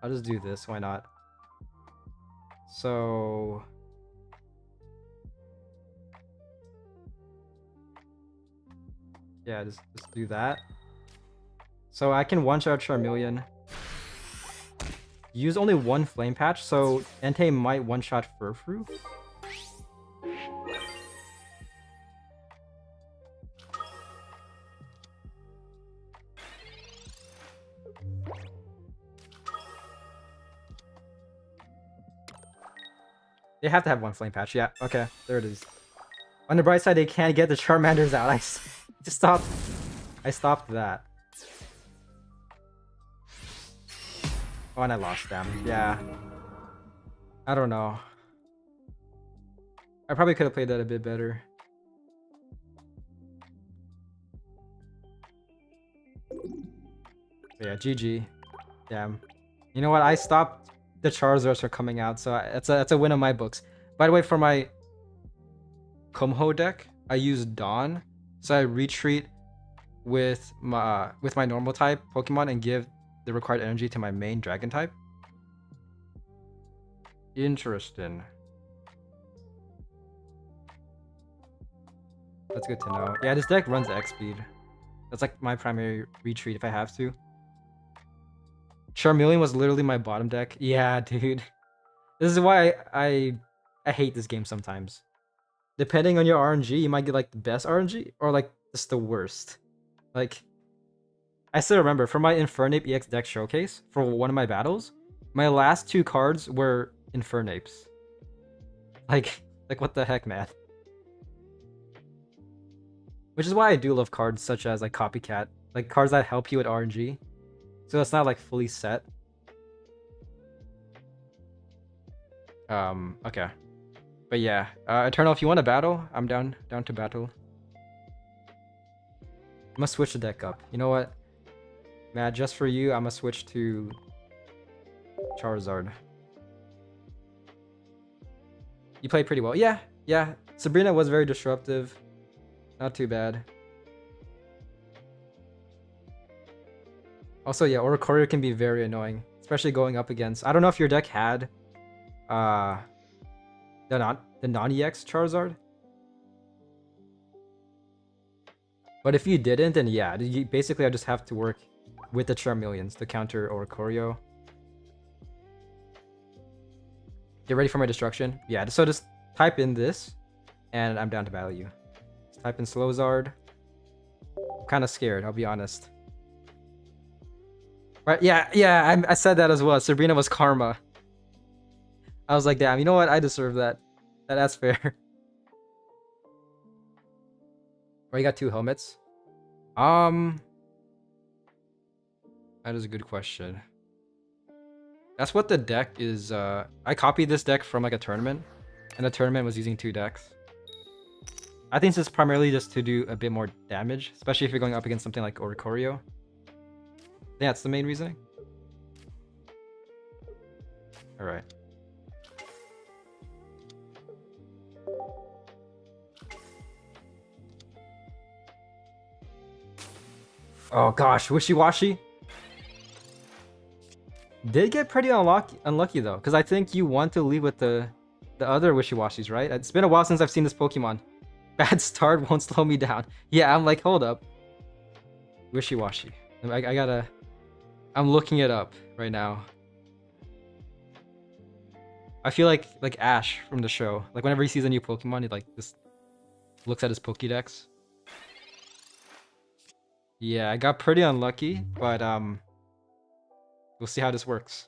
S1: I'll just do this, why not? So... yeah, just do that. So I can one-shot Charmeleon. Use only one Flame Patch, so Entei might one-shot Furfrou. They have to have one Flame Patch, yeah, okay, there it is. On the bright side, they can't get the Charmanders out. I stopped that. Oh, and I lost them. Yeah. I don't know. I probably could have played that a bit better. But yeah, GG. Damn. You know what? I stopped the Charizards from coming out, so that's a win on my books. By the way, for my Kumho deck, I use Dawn, so I retreat with my normal type Pokemon and give the required energy to my main dragon type. Interesting. That's good to know. Yeah, this deck runs X speed. That's like my primary retreat if I have to. Charmeleon was literally my bottom deck. Yeah, dude. This is why I hate this game sometimes. Depending on your RNG, you might get like the best RNG or like just the worst. Like, I still remember for my Infernape EX deck showcase for one of my battles, my last two cards were Infernapes. Like what the heck, man? Which is why I do love cards such as like Copycat, like cards that help you with RNG. So it's not like fully set. Okay. But yeah, Eternal, if you want to battle, I'm down to battle. I'm gonna switch the deck up. You know what? Matt, just for you, I'm gonna switch to Charizard. You played pretty well. Yeah, yeah. Sabrina was very disruptive. Not too bad. Also, yeah, Oricorio can be very annoying, especially going up against. I don't know if your deck had the non-EX Charizard. But if you didn't, then yeah, basically I just have to work with the Charmeleons to counter Oricorio. Get ready for my destruction. Yeah, so just type in this, and I'm down to battle you. Just type in Slowzard. I'm kind of scared, I'll be honest. Right? Yeah, I said that as well. Sabrina was Karma. I was like, damn, you know what? I deserve that. That's fair. Oh, you got 2 helmets? That is a good question. That's what the deck is. I copied this deck from like a tournament, and the tournament was using 2 decks. I think this is primarily just to do a bit more damage, especially if you're going up against something like Oricorio. Yeah, that's the main reasoning. All right. Oh gosh, Wishy-Washy did get pretty unlucky though, because I think you want to lead with the other Wishy-Washis, right? It's been a while since I've seen this Pokemon. Bad start won't slow me down. Yeah, I'm like, hold up. Wishy-Washy. I'm looking it up right now. I feel like Ash from the show. Like whenever he sees a new Pokemon, he like just looks at his Pokédex. Yeah, I got pretty unlucky, but we'll see how this works.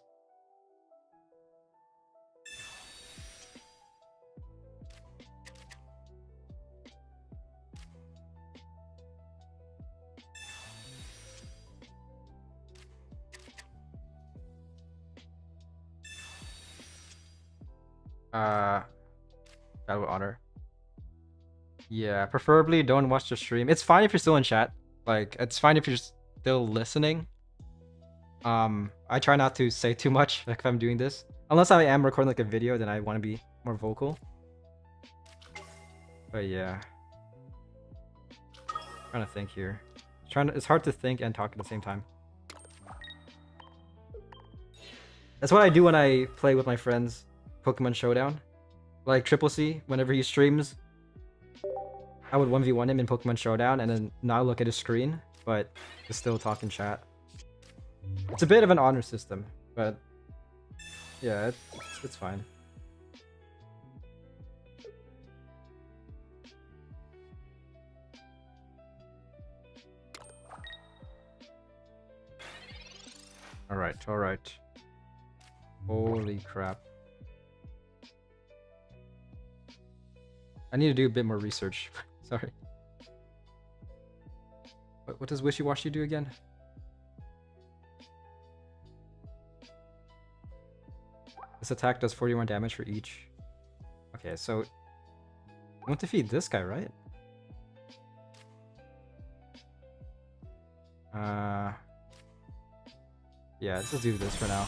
S1: Battle with Honor. Yeah, preferably don't watch the stream. It's fine if you're still in chat. Like, it's fine if you're still listening. I try not to say too much like if I'm doing this. Unless I am recording like a video, then I want to be more vocal. But yeah. I'm trying to think here. It's hard to think and talk at the same time. That's what I do when I play with my friends Pokemon Showdown. Like Triple C, whenever he streams, I would 1v1 him in Pokemon Showdown and then not look at his screen, but just still talk in chat. It's a bit of an honor system, but yeah, it's fine. Alright. Holy crap. I need to do a bit more research. Sorry. What does Wishy-Washy do again? This attack does 41 damage for each. Okay, so I want to defeat this guy, right? Yeah, let's just do this for now.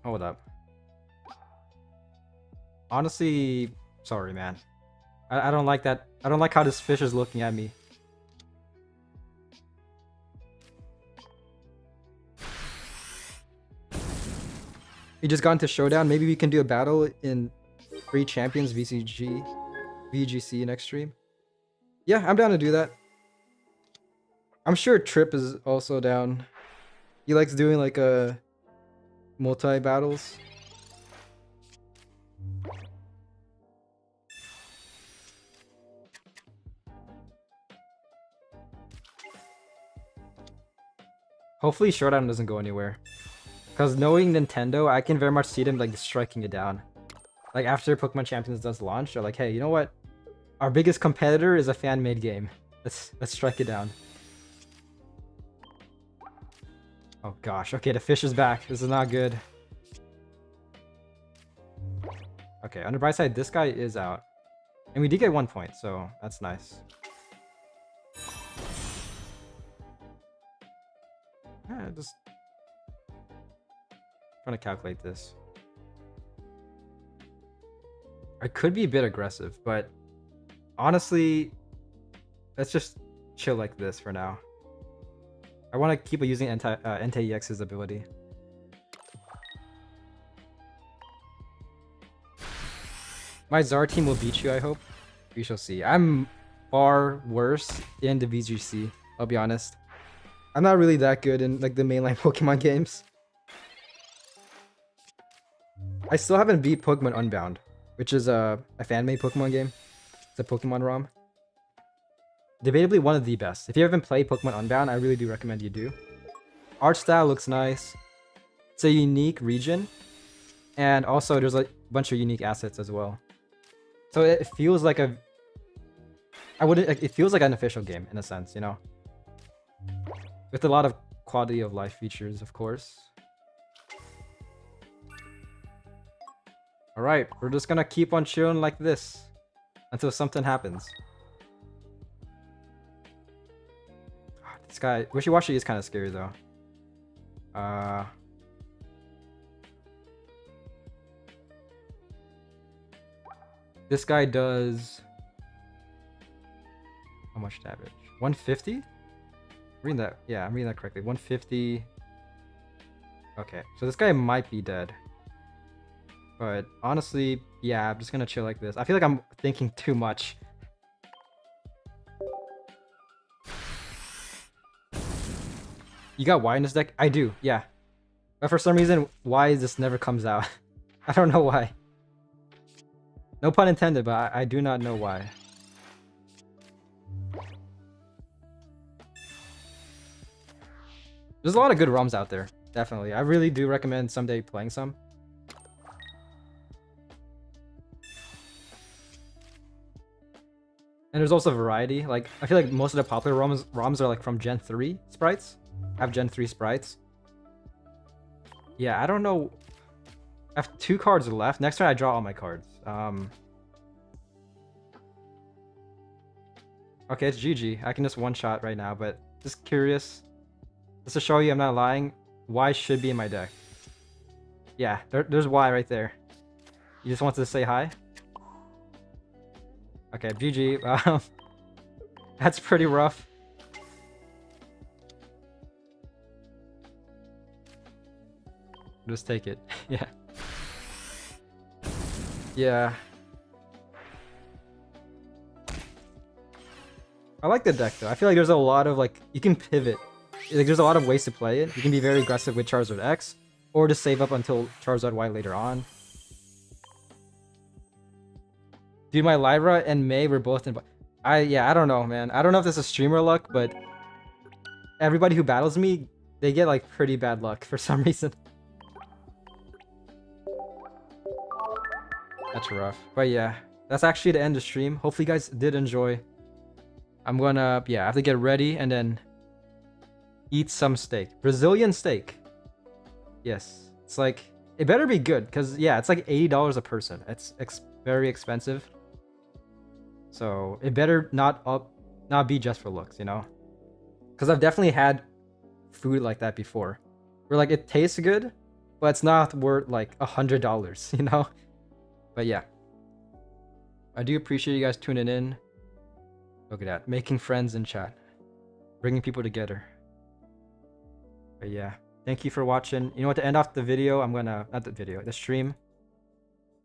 S1: Hold up. Honestly, sorry, man. I don't like that. I don't like how this fish is looking at me. We just got into Showdown. Maybe we can do a battle in 3 Champions VGC next stream. Yeah, I'm down to do that. I'm sure Trip is also down. He likes doing like a multi-battles. Hopefully Showdown doesn't go anywhere. Because knowing Nintendo, I can very much see them like striking it down. Like after Pokemon Champions does launch, they're like, hey, you know what? Our biggest competitor is a fan-made game. Let's strike it down. Oh gosh, okay, the fish is back. This is not good. Okay, on the bright side, this guy is out. And we did get 1 point, so that's nice. Yeah, just trying to calculate this. I could be a bit aggressive, but honestly, let's just chill like this for now. I want to keep using Entei-EX's ability. My Zar team will beat you, I hope. We shall see. I'm far worse in the VGC, I'll be honest. I'm not really that good in like the mainline Pokemon games. I still haven't beat Pokemon Unbound, which is a fan-made Pokemon game. It's a Pokemon ROM. Debatably one of the best. If you haven't played Pokemon Unbound, I really do recommend you do. Art style looks nice. It's a unique region. And also there's a bunch of unique assets as well. So it feels like a... it feels like an official game in a sense, you know? With a lot of quality of life features, of course. Alright, we're just gonna keep on chilling like this until something happens. This guy, Wishy-Washy is kind of scary though. This guy does... How much damage? 150? Reading that, yeah, I'm reading that correctly. 150. Okay, so this guy might be dead. But honestly, yeah, I'm just gonna chill like this. I feel like I'm thinking too much. You got Y in this deck? I do, yeah. But for some reason, Y just never comes out. I don't know why. No pun intended, but I do not know why. There's a lot of good ROMs out there, definitely. I really do recommend someday playing some. And there's also variety. Like, I feel like most of the popular ROMs are like from Gen 3 sprites. I have Gen 3 sprites. Yeah, I don't know. I have 2 cards left. Next turn I draw all my cards. Okay, it's GG. I can just one-shot right now, but just curious. Just to show you I'm not lying, Y should be in my deck. Yeah, there's Y right there. You just wanted to say hi? Okay, GG. That's pretty rough. Just take it. Yeah. Yeah. I like the deck though. I feel like there's a lot of like, you can pivot. Like there's a lot of ways to play it. You can be very aggressive with Charizard X, or just save up until Charizard Y later on. Dude, my Lyra and May were both in... yeah, I don't know, man. I don't know if this is streamer luck, but... Everybody who battles me, they get, like, pretty bad luck for some reason. That's rough. But yeah, that's actually the end of the stream. Hopefully you guys did enjoy. I'm gonna... Yeah, I have to get ready and then... Eat some steak. Brazilian steak. Yes. It's like... It better be good, because, yeah, it's like $80 a person. It's very expensive. So it better not be just for looks, you know? Because I've definitely had food like that before. Where like it tastes good, but it's not worth like $100, you know? But yeah. I do appreciate you guys tuning in. Look at that. Making friends in chat. Bringing people together. But yeah. Thank you for watching. You know what, to end off the video, I'm gonna... Not the video, the stream.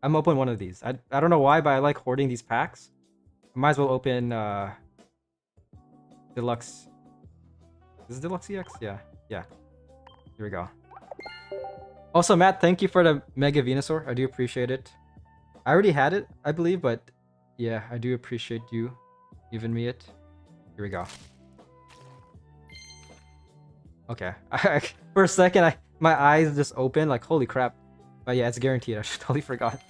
S1: I'm open one of these. I don't know why, but I like hoarding these packs. I might as well open Deluxe. Is it Deluxe EX? Yeah. Yeah. Here we go. Also, Matt, thank you for the Mega Venusaur. I do appreciate it. I already had it, I believe, but yeah, I do appreciate you giving me it. Here we go. Okay. For a second, my eyes just opened, like, holy crap. But yeah, it's guaranteed. I totally forgot.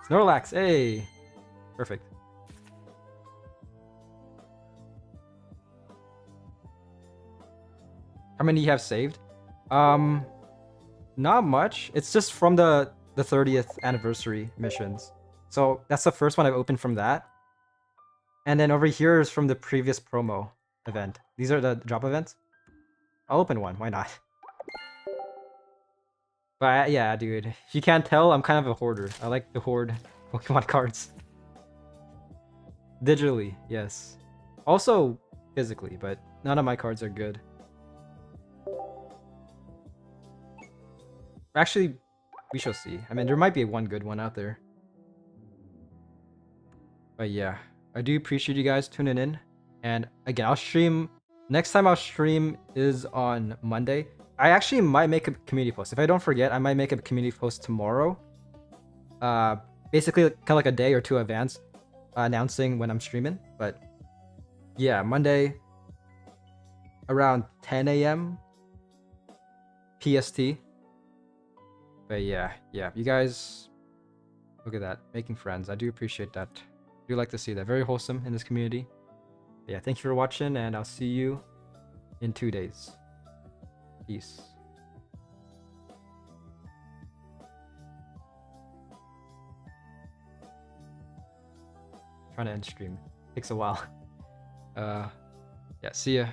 S1: Snorlax, hey! Perfect. How many do you have saved? Um, not much. It's just from the 30th anniversary missions. So that's the first one I've opened from that. And then over here is from the previous promo event. These are the drop events. I'll open one. Why not? But yeah, dude. If you can't tell, I'm kind of a hoarder. I like to hoard Pokemon cards. Digitally, yes. Also physically, but none of my cards are good. Actually, we shall see. I mean, there might be one good one out there. But yeah, I do appreciate you guys tuning in. And again, I'll stream. Next time I'll stream is on Monday. I actually might make a community post. If I don't forget, I might make a community post tomorrow. Basically, kind of like a day or two advance, announcing when I'm streaming. But yeah, Monday around 10 a.m. PST. But yeah, you guys, look at that, making friends. I do appreciate that. I do like to see that. Very wholesome in this community. But yeah, thank you for watching, and I'll see you in 2 days. Peace. Trying to end stream. Takes a while. Yeah, see ya.